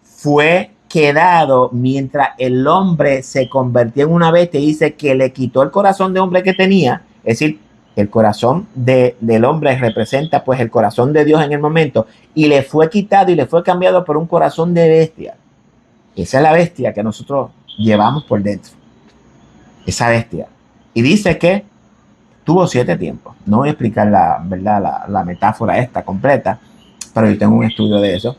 fue quedado mientras el hombre se convirtió en una bestia. Y dice que le quitó el corazón de hombre que tenía, es decir, el corazón del hombre representa pues el corazón de Dios en el momento, y le fue quitado y le fue cambiado por un corazón de bestia. Esa es la bestia que nosotros llevamos por dentro, esa bestia. Y dice que tuvo 7 tiempos. No voy a explicar la metáfora esta completa, pero yo tengo un estudio de eso.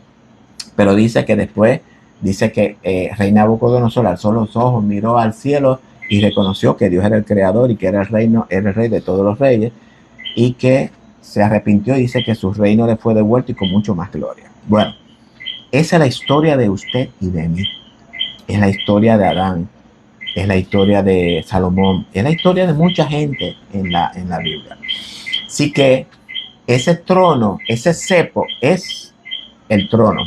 Pero dice que después, dice que rey Nabucodonosor alzó los ojos, miró al cielo y reconoció que Dios era el creador y que era el rey de todos los reyes, y que se arrepintió y dice que su reino le fue devuelto y con mucho más gloria. Bueno, esa es la historia de usted y de mí. Es la historia de Adán. es la historia de Salomón, es la historia de mucha gente en la Biblia. Así que ese trono, ese cepo es el trono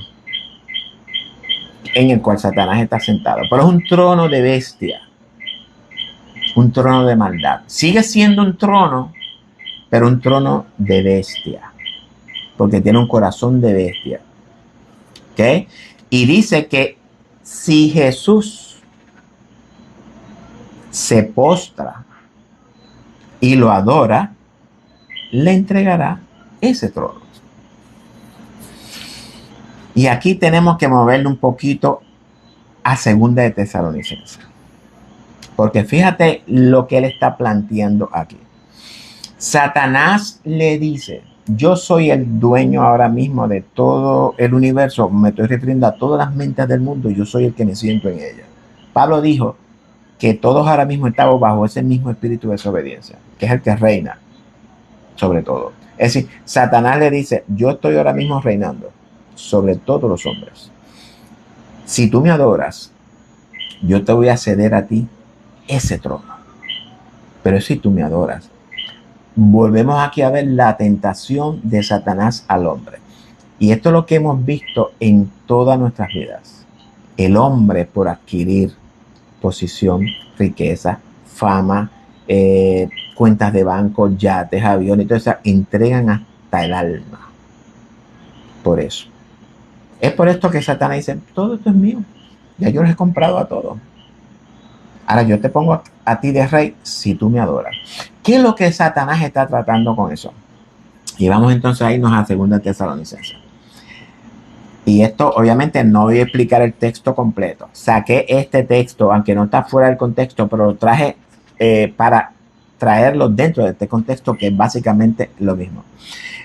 en el cual Satanás está sentado. Pero es un trono de bestia, un trono de maldad. Sigue siendo un trono, pero un trono de bestia, porque tiene un corazón de bestia. ¿Ok? Y dice que si Jesús se postra y lo adora, le entregará ese trono. Y aquí tenemos que moverle un poquito a Segunda de Tesalonicenses, porque fíjate lo que él está planteando aquí. Satanás le dice: yo soy el dueño ahora mismo de todo el universo, me estoy refiriendo a todas las mentes del mundo, yo soy el que me siento en ellas. Pablo dijo que todos ahora mismo estamos bajo ese mismo espíritu de desobediencia, que es el que reina sobre todo. Es decir, Satanás le dice: yo estoy ahora mismo reinando sobre todos los hombres. Si tú me adoras, yo te voy a ceder a ti ese trono. Pero si tú me adoras, volvemos aquí a ver la tentación de Satanás al hombre. Y esto es lo que hemos visto en todas nuestras vidas. El hombre, por adquirir posición, riqueza, fama, cuentas de banco, yates, aviones, y todo eso, entregan hasta el alma. Por eso. Es por esto que Satanás dice: todo esto es mío. Ya yo les he comprado a todos. Ahora yo te pongo a ti de rey si tú me adoras. ¿Qué es lo que Satanás está tratando con eso? Y vamos entonces a irnos a Segunda Tesalonicenses. Y esto obviamente no voy a explicar el texto completo. Saqué este texto, aunque no está fuera del contexto, pero lo traje para traerlo dentro de este contexto, que es básicamente lo mismo.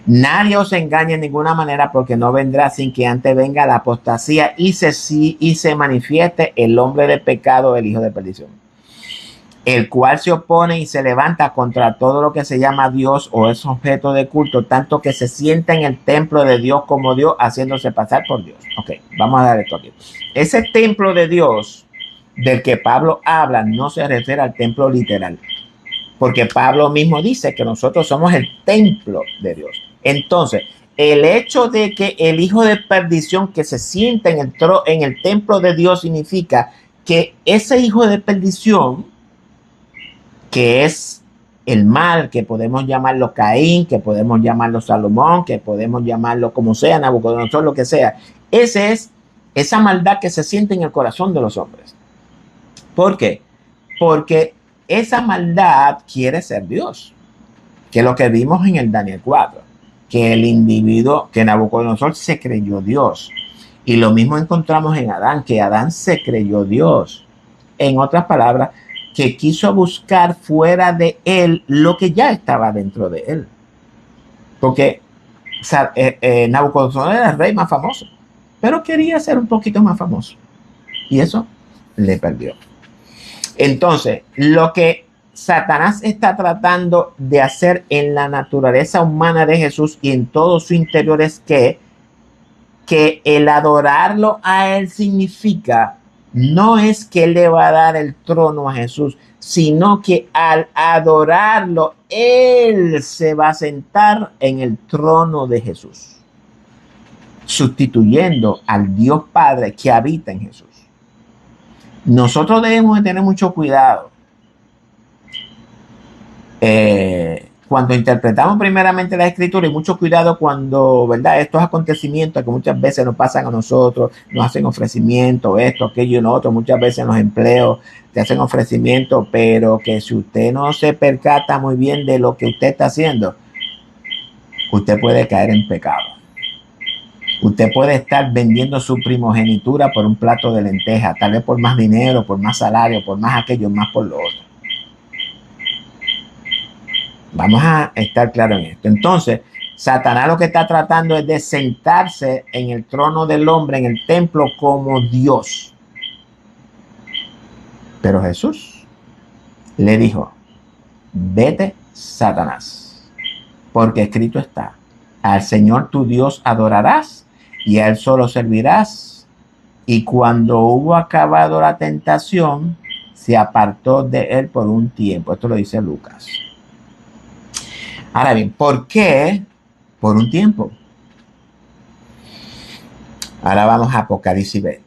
Nadie os engañe en ninguna manera, porque no vendrá sin que antes venga la apostasía y se manifieste el hombre de pecado, el hijo de perdición, el cual se opone y se levanta contra todo lo que se llama Dios o es objeto de culto, tanto que se sienta en el templo de Dios como Dios, haciéndose pasar por Dios. Ok, vamos a dar esto aquí. Ese templo de Dios del que Pablo habla no se refiere al templo literal, porque Pablo mismo dice que nosotros somos el templo de Dios. Entonces, el hecho de que el hijo de perdición que se sienta en el templo de Dios significa que ese hijo de perdición, que es el mal, que podemos llamarlo Caín, que podemos llamarlo Salomón, que podemos llamarlo como sea, Nabucodonosor, lo que sea, ese es esa maldad que se siente en el corazón de los hombres. ¿Por qué? Porque esa maldad quiere ser Dios, que es lo que vimos en el Daniel 4, que el individuo, que Nabucodonosor se creyó Dios. Y lo mismo encontramos en Adán, que Adán se creyó Dios. En otras palabras, que quiso buscar fuera de él lo que ya estaba dentro de él. Porque Nabucodonosor era el rey más famoso, pero quería ser un poquito más famoso. Y eso le perdió. Entonces, lo que Satanás está tratando de hacer en la naturaleza humana de Jesús y en todo su interior es que el adorarlo a él significa, no es que él le va a dar el trono a Jesús, sino que al adorarlo, él se va a sentar en el trono de Jesús, sustituyendo al Dios Padre que habita en Jesús. Nosotros debemos de tener mucho cuidado cuando interpretamos primeramente la escritura, y mucho cuidado cuando, ¿verdad?, estos acontecimientos que muchas veces nos pasan a nosotros, nos hacen ofrecimiento, esto, aquello y lo otro, muchas veces en los empleos te hacen ofrecimiento, pero que si usted no se percata muy bien de lo que usted está haciendo, usted puede caer en pecado. Usted puede estar vendiendo su primogenitura por un plato de lentejas, tal vez por más dinero, por más salario, por más aquello, más por lo otro. Vamos a estar claros en esto. Entonces, Satanás lo que está tratando es de sentarse en el trono del hombre, en el templo, como Dios. Pero Jesús le dijo: vete, Satanás, porque escrito está: al Señor tu Dios adorarás y a él solo servirás. Y cuando hubo acabado la tentación, se apartó de él por un tiempo. Esto lo dice Lucas. Ahora bien, ¿por qué por un tiempo? Ahora vamos a Apocalipsis 20.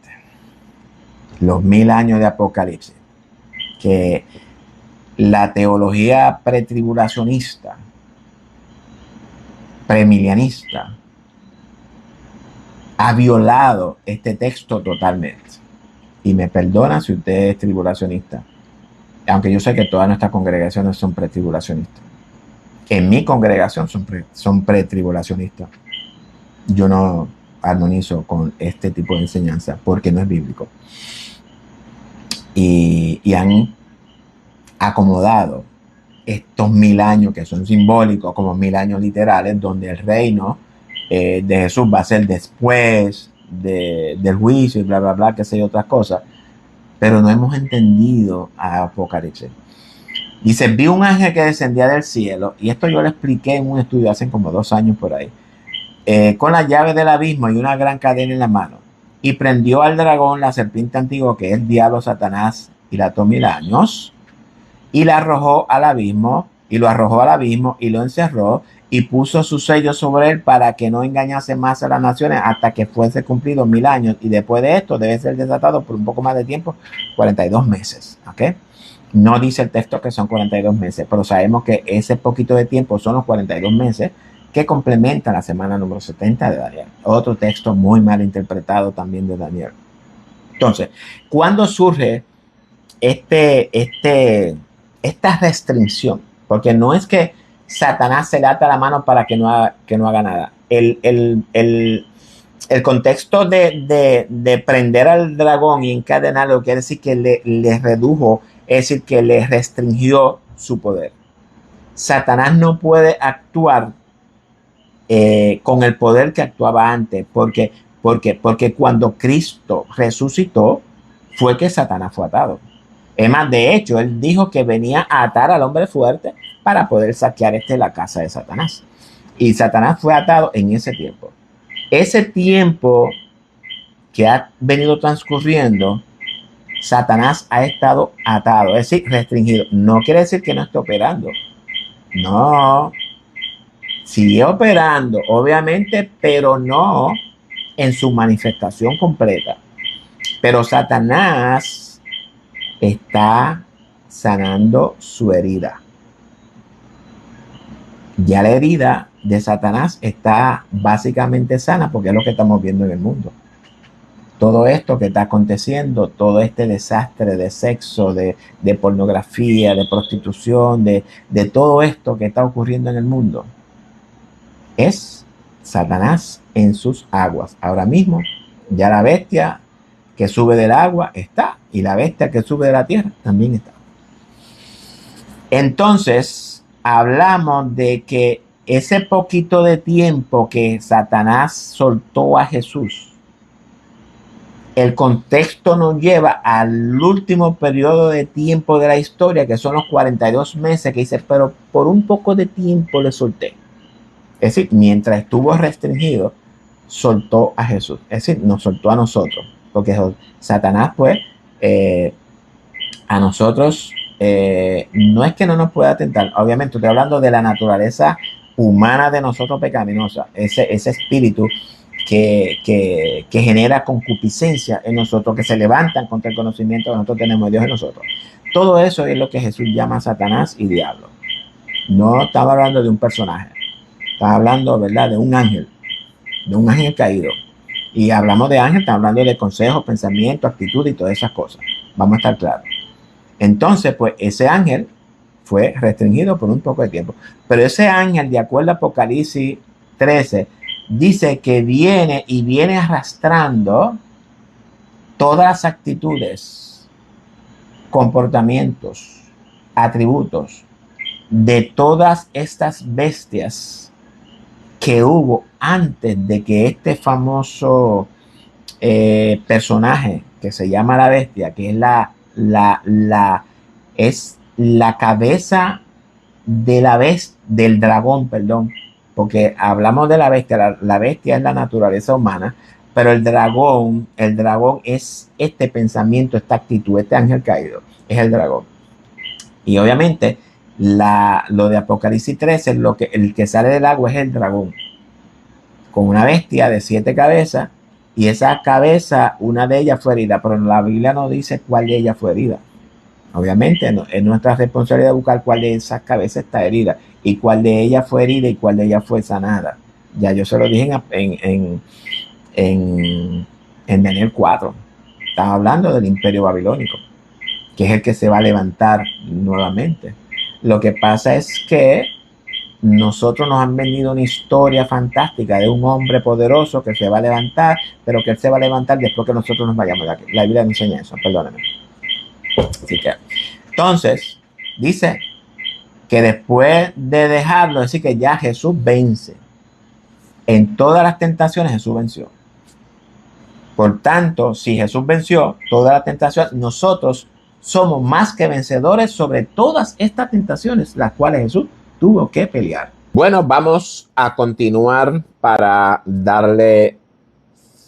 Los 1000 años de Apocalipsis. Que la teología pretribulacionista, premilianista, ha violado este texto totalmente. Y me perdona si usted es tribulacionista, aunque yo sé que todas nuestras congregaciones son pretribulacionistas. En mi congregación son pretribulacionistas. Yo no armonizo con este tipo de enseñanza porque no es bíblico. Y han acomodado estos 1000 años que son simbólicos como 1000 años literales, donde el reino de Jesús va a ser después del juicio y bla, bla, bla, que sé yo, otras cosas. Pero no hemos entendido a Apocalipsis. Dice, vi un ángel que descendía del cielo, y esto yo lo expliqué en un estudio hace como 2 años por ahí, con la llave del abismo y una gran cadena en la mano. Y prendió al dragón, la serpiente antigua, que es el diablo, Satanás, y la ató 1000 años, y la arrojó al abismo, y lo arrojó al abismo, y lo encerró, y puso su sello sobre él para que no engañase más a las naciones hasta que fuese cumplido 1000 años. Y después de esto debe ser desatado por un poco más de tiempo, 42 meses. ¿Ok? No dice el texto que son 42 meses, pero sabemos que ese poquito de tiempo son los 42 meses que complementan la semana número 70 de Daniel. Otro texto muy mal interpretado también de Daniel. Entonces, ¿cuándo surge esta restricción? Porque no es que Satanás se le ata la mano para que no haga nada. El contexto de prender al dragón y encadenarlo quiere decir que le redujo, es decir, que le restringió su poder. Satanás no puede actuar con el poder que actuaba antes, porque cuando Cristo resucitó, fue que Satanás fue atado. Es más, de hecho, él dijo que venía a atar al hombre fuerte para poder saquear la casa de Satanás. Y Satanás fue atado en ese tiempo. Ese tiempo que ha venido transcurriendo, Satanás ha estado atado, es decir, restringido. No quiere decir que no esté operando. No. Sigue operando, obviamente, pero no en su manifestación completa. Pero Satanás está sanando su herida. Ya la herida de Satanás está básicamente sana porque es lo que estamos viendo en el mundo. Todo esto que está aconteciendo, todo este desastre de sexo, de pornografía, de prostitución, de todo esto que está ocurriendo en el mundo, es Satanás en sus aguas. Ahora mismo ya la bestia que sube del agua está, y la bestia que sube de la tierra también está. Entonces hablamos de que ese poquito de tiempo que Satanás soltó a Jesús, el contexto nos lleva al último periodo de tiempo de la historia, que son los 42 meses, que dice, pero por un poco de tiempo le solté. Es decir, mientras estuvo restringido, soltó a Jesús. Es decir, nos soltó a nosotros. Porque Satanás, pues, a nosotros, no es que no nos pueda tentar. Obviamente, estoy hablando de la naturaleza humana de nosotros pecaminosa. Ese espíritu que genera concupiscencia en nosotros, que se levantan contra el conocimiento que nosotros tenemos de Dios en nosotros. Todo eso es lo que Jesús llama Satanás y diablo. No estaba hablando de un personaje. Está hablando, ¿verdad?, de un ángel caído. Y hablamos de ángel, está hablando de consejos, pensamientos, actitud y todas esas cosas. Vamos a estar claros. Entonces, pues, ese ángel fue restringido por un poco de tiempo. Pero ese ángel, de acuerdo a Apocalipsis 13, dice que viene arrastrando todas las actitudes, comportamientos, atributos de todas estas bestias que hubo antes de que este famoso personaje que se llama la bestia, que es la cabeza de del dragón, perdón, porque hablamos de la bestia. La bestia es la naturaleza humana, Pero el dragón es este pensamiento, esta actitud, este ángel caído, es el dragón. Y obviamente lo de Apocalipsis 13, el que sale del agua es el dragón, con una bestia de 7 cabezas, y esa cabeza, una de ellas fue herida, pero la Biblia no dice cuál de ellas fue herida. Obviamente es nuestra responsabilidad buscar cuál de esas cabezas está herida, y cuál de ellas fue herida y cuál de ellas fue sanada. Ya yo se lo dije en Daniel 4. Estaba hablando del imperio babilónico, que es el que se va a levantar nuevamente. Lo que pasa es que nosotros nos han vendido una historia fantástica de un hombre poderoso que se va a levantar, pero que él se va a levantar después que nosotros nos vayamos de aquí. La Biblia no enseña eso, perdónenme. Así que, entonces, dice que después de dejarlo, es decir, que ya Jesús vence. En todas las tentaciones Jesús venció. Por tanto, si Jesús venció toda la tentación, nosotros somos más que vencedores sobre todas estas tentaciones, las cuales Jesús tuvo que pelear. Bueno, vamos a continuar para darle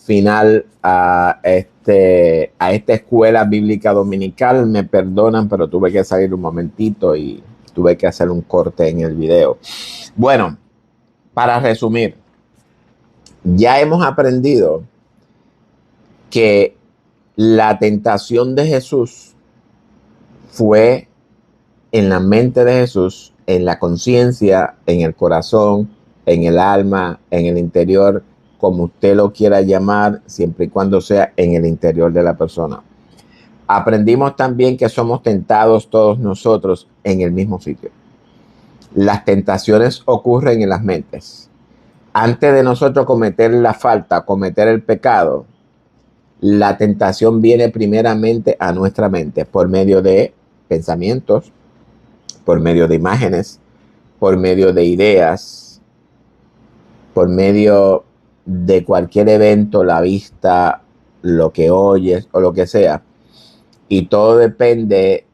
final a esta escuela bíblica dominical. Me perdonan, pero tuve que salir un momentito y tuve que hacer un corte en el video. Bueno, para resumir, ya hemos aprendido que la tentación de Jesús fue en la mente de Jesús, en la conciencia, en el corazón, en el alma, en el interior, como usted lo quiera llamar, siempre y cuando sea en el interior de la persona. Aprendimos también que somos tentados todos nosotros en el mismo sitio. Las tentaciones ocurren en las mentes. Antes de nosotros cometer la falta, cometer el pecado, la tentación viene primeramente a nuestra mente por medio de pensamientos, por medio de imágenes, por medio de ideas, por medio de cualquier evento, la vista, lo que oyes o lo que sea. Y todo depende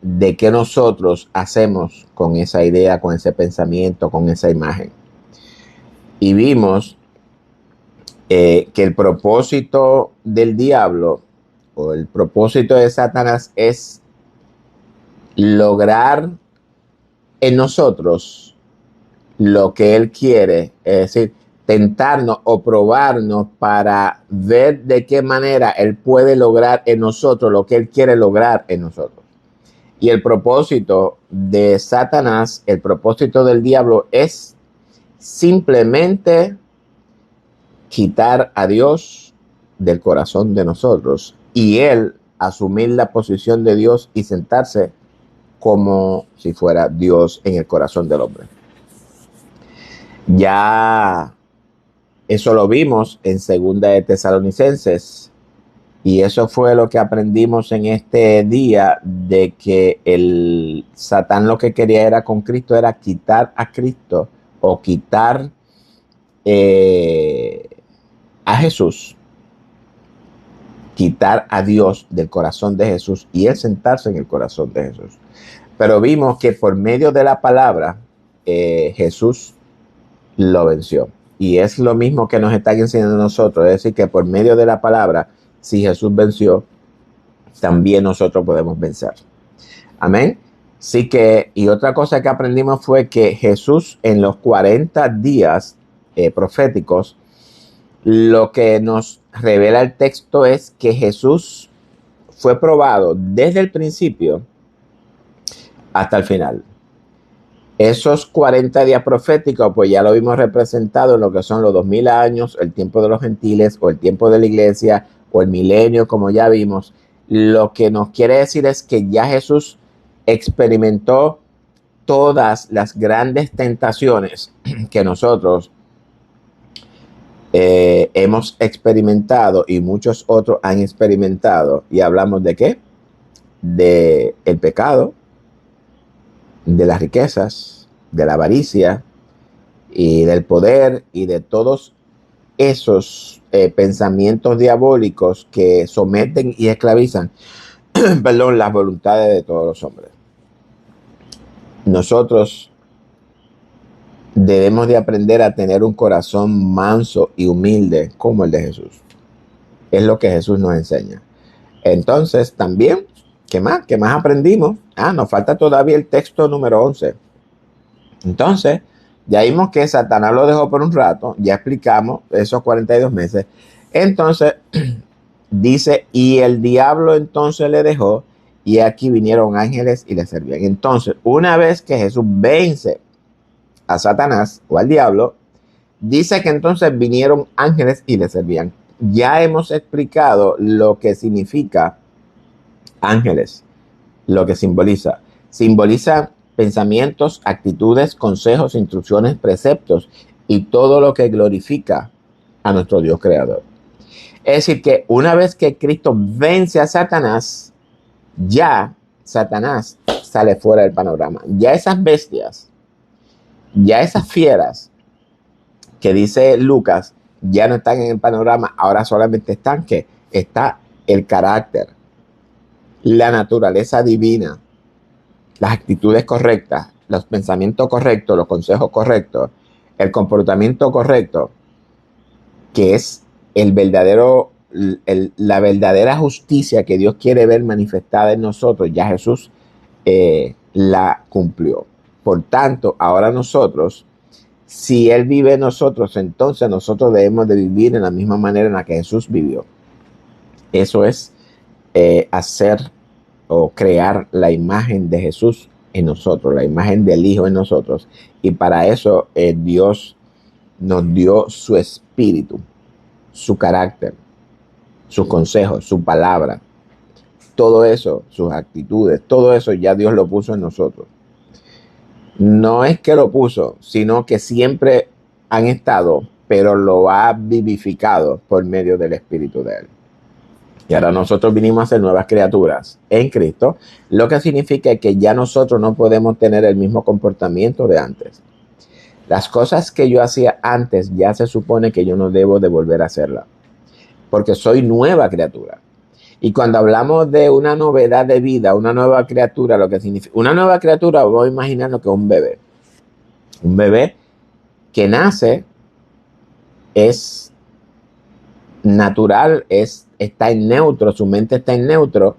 de qué nosotros hacemos con esa idea, con ese pensamiento, con esa imagen. Y vimos que el propósito del diablo o el propósito de Satanás es lograr en nosotros lo que él quiere, es decir, tentarnos o probarnos para ver de qué manera él puede lograr en nosotros lo que él quiere lograr en nosotros. Y el propósito de Satanás, el propósito del diablo es simplemente quitar a Dios del corazón de nosotros y él asumir la posición de Dios y sentarse como si fuera Dios en el corazón del hombre. Ya eso lo vimos en 2 de Tesalonicenses y eso fue lo que aprendimos en este día, de que el Satán lo que quería era con Cristo, era quitar a Cristo o quitar a Jesús, quitar a Dios del corazón de Jesús y él sentarse en el corazón de Jesús. Pero vimos que por medio de la palabra Jesús lo venció. Y es lo mismo que nos está enseñando a nosotros. Es decir, que por medio de la palabra, si Jesús venció, también nosotros podemos vencer. Amén. Así que, y otra cosa que aprendimos fue que Jesús en los 40 días proféticos, lo que nos revela el texto es que Jesús fue probado desde el principio hasta el final. Esos 40 días proféticos, pues ya lo vimos representado en lo que son los 2000 años, el tiempo de los gentiles o el tiempo de la iglesia o el milenio, como ya vimos. Lo que nos quiere decir es que ya Jesús experimentó todas las grandes tentaciones que nosotros hemos experimentado y muchos otros han experimentado. Y hablamos de ¿qué? De el pecado, de las riquezas, de la avaricia y del poder y de todos esos pensamientos diabólicos que someten y esclavizan perdón, las voluntades de todos los hombres. Nosotros debemos de aprender a tener un corazón manso y humilde como el de Jesús. Es lo que Jesús nos enseña. Entonces, también, ¿qué más? ¿Qué más aprendimos? Nos falta todavía el texto número 11. Entonces, ya vimos que Satanás lo dejó por un rato, ya explicamos esos 42 meses. Entonces, dice, y el diablo entonces le dejó, y aquí vinieron ángeles y le servían. Entonces, una vez que Jesús vence a Satanás o al diablo, dice que entonces vinieron ángeles y le servían. Ya hemos explicado lo que significa ángeles, lo que simboliza. Simboliza pensamientos, actitudes, consejos, instrucciones, preceptos y todo lo que glorifica a nuestro Dios creador. Es decir, que una vez que Cristo vence a Satanás, ya Satanás sale fuera del panorama. Ya esas bestias, ya esas fieras que dice Lucas, ya no están en el panorama, ahora solamente están que está el carácter, la naturaleza divina, las actitudes correctas, los pensamientos correctos, los consejos correctos, el comportamiento correcto, que es el verdadero, la verdadera justicia que Dios quiere ver manifestada en nosotros. Ya Jesús la cumplió. Por tanto, ahora nosotros, si Él vive en nosotros, entonces nosotros debemos de vivir en la misma manera en la que Jesús vivió. Eso es hacer o crear la imagen de Jesús en nosotros, la imagen del Hijo en nosotros. Y para eso Dios nos dio su espíritu, su carácter, sus consejos, su palabra. Todo eso, sus actitudes, todo eso ya Dios lo puso en nosotros. No es que lo puso, sino que siempre han estado, pero lo ha vivificado por medio del Espíritu de Él. Y ahora nosotros vinimos a ser nuevas criaturas en Cristo, lo que significa que ya nosotros no podemos tener el mismo comportamiento de antes. Las cosas que yo hacía antes ya se supone que yo no debo de volver a hacerlas, porque soy nueva criatura. Y cuando hablamos de una novedad de vida, una nueva criatura, lo que significa una nueva criatura, vamos a imaginar lo que es un bebé. Un bebé que nace es natural, está en neutro, su mente está en neutro,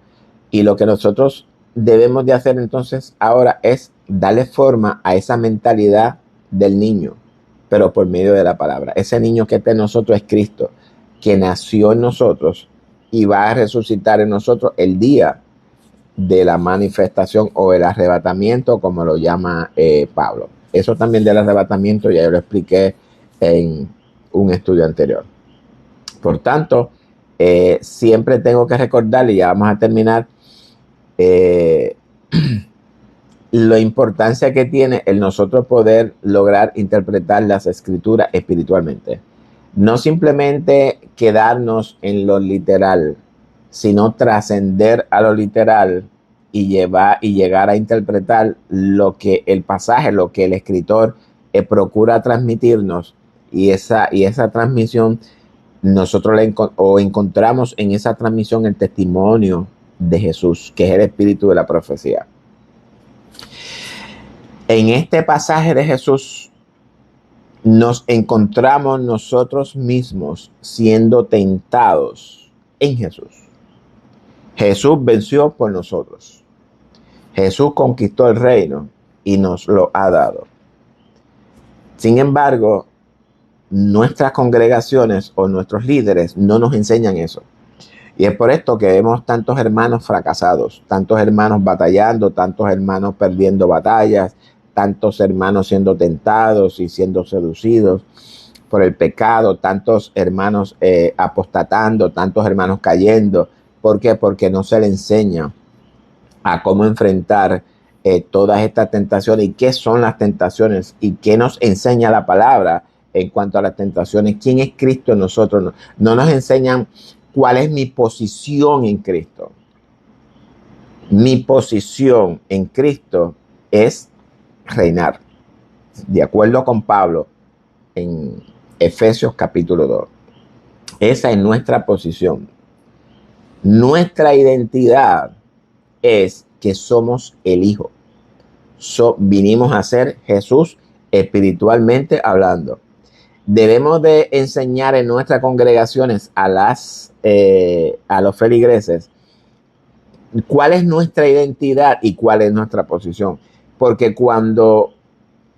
y lo que nosotros debemos de hacer entonces ahora es darle forma a esa mentalidad del niño, pero por medio de la palabra. Ese niño que está en nosotros es Cristo, que nació en nosotros y va a resucitar en nosotros el día de la manifestación o el arrebatamiento, como lo llama Pablo. Eso también del arrebatamiento ya yo lo expliqué en un estudio anterior. Por tanto, siempre tengo que recordarle, y ya vamos a terminar, la importancia que tiene el nosotros poder lograr interpretar las escrituras espiritualmente. No simplemente quedarnos en lo literal, sino trascender a lo literal y llegar a interpretar lo que el pasaje, lo que el escritor procura transmitirnos, y esa transmisión nosotros encontramos en esa transmisión el testimonio de Jesús, que es el espíritu de la profecía. En este pasaje de Jesús nos encontramos nosotros mismos siendo tentados en Jesús. Jesús venció por nosotros. Jesús conquistó el reino y nos lo ha dado. Sin embargo, nuestras congregaciones o nuestros líderes no nos enseñan eso. Y es por esto que vemos tantos hermanos fracasados, tantos hermanos batallando, tantos hermanos perdiendo batallas, tantos hermanos siendo tentados y siendo seducidos por el pecado, tantos hermanos apostatando, tantos hermanos cayendo. ¿Por qué? Porque no se le enseña a cómo enfrentar todas estas tentaciones y qué son las tentaciones y qué nos enseña la palabra en cuanto a las tentaciones. ¿Quién es Cristo en nosotros? No nos enseñan cuál es mi posición en Cristo. Mi posición en Cristo es reinar. De acuerdo con Pablo en Efesios capítulo 2. Esa es nuestra posición. Nuestra identidad es que somos el Hijo. Vinimos a ser Jesús espiritualmente hablando. Debemos de enseñar en nuestras congregaciones a los feligreses cuál es nuestra identidad y cuál es nuestra posición. Porque cuando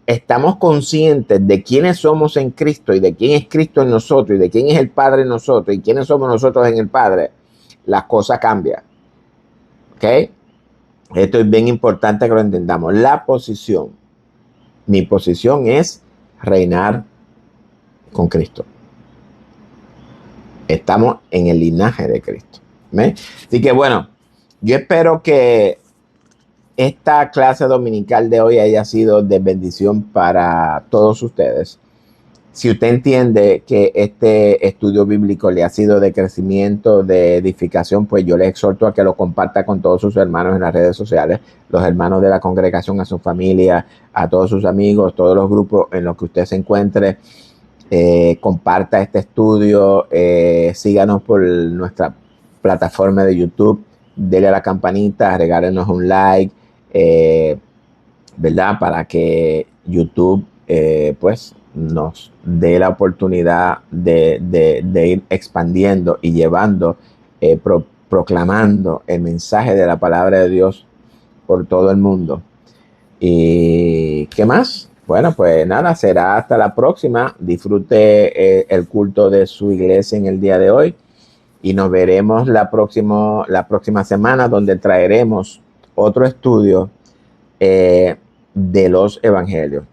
estamos conscientes de quiénes somos en Cristo y de quién es Cristo en nosotros y de quién es el Padre en nosotros y quiénes somos nosotros en el Padre, las cosas cambian. ¿Ok? Esto es bien importante que lo entendamos. La posición. Mi posición es reinar con Cristo. Estamos en el linaje de Cristo. ¿Ve? Así que bueno, yo espero que esta clase dominical de hoy haya sido de bendición para todos ustedes. Si usted entiende que este estudio bíblico le ha sido de crecimiento, de edificación, pues yo le exhorto a que lo comparta con todos sus hermanos en las redes sociales, los hermanos de la congregación, a su familia, a todos sus amigos, todos los grupos en los que usted se encuentre. Comparta este estudio, síganos por nuestra plataforma de YouTube, dele a la campanita, regálenos un like, ¿verdad? Para que YouTube pues nos dé la oportunidad de ir expandiendo y llevando, proclamando el mensaje de la palabra de Dios por todo el mundo. ¿Y qué más? Bueno, pues nada, será hasta la próxima. Disfrute el culto de su iglesia en el día de hoy y nos veremos la próxima semana, donde traeremos otro estudio de los evangelios.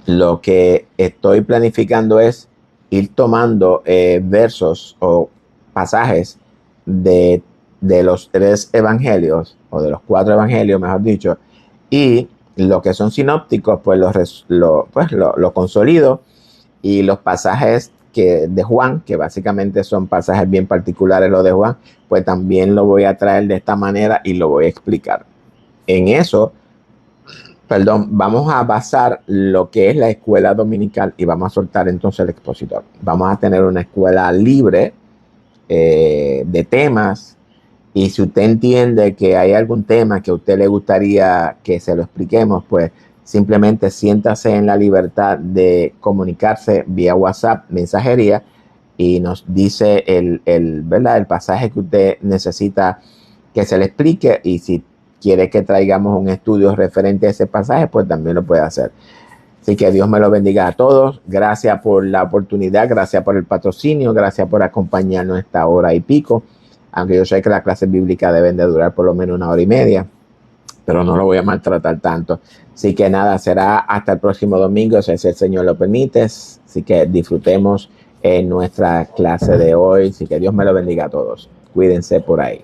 Lo que estoy planificando es ir tomando versos o pasajes de los 3 evangelios, o de los 4 evangelios, mejor dicho, y lo que son sinópticos, pues lo consolido, y los pasajes de Juan, que básicamente son pasajes bien particulares los de Juan, pues también lo voy a traer de esta manera y lo voy a explicar. En eso, vamos a basar lo que es la escuela dominical y vamos a soltar entonces el expositor. Vamos a tener una escuela libre de temas, y si usted entiende que hay algún tema que a usted le gustaría que se lo expliquemos, pues simplemente siéntase en la libertad de comunicarse vía WhatsApp, mensajería, y nos dice ¿verdad? El pasaje que usted necesita que se le explique, y si quiere que traigamos un estudio referente a ese pasaje, pues también lo puede hacer. Así que Dios me lo bendiga a todos. Gracias por la oportunidad, gracias por el patrocinio, gracias por acompañarnos esta hora y pico. Aunque yo sé que las clases bíblicas deben de durar por lo menos 1 hora y media, pero no lo voy a maltratar tanto. Así que nada, será hasta el próximo domingo, si el Señor lo permite. Así que disfrutemos en nuestra clase de hoy. Así que Dios me lo bendiga a todos. Cuídense por ahí.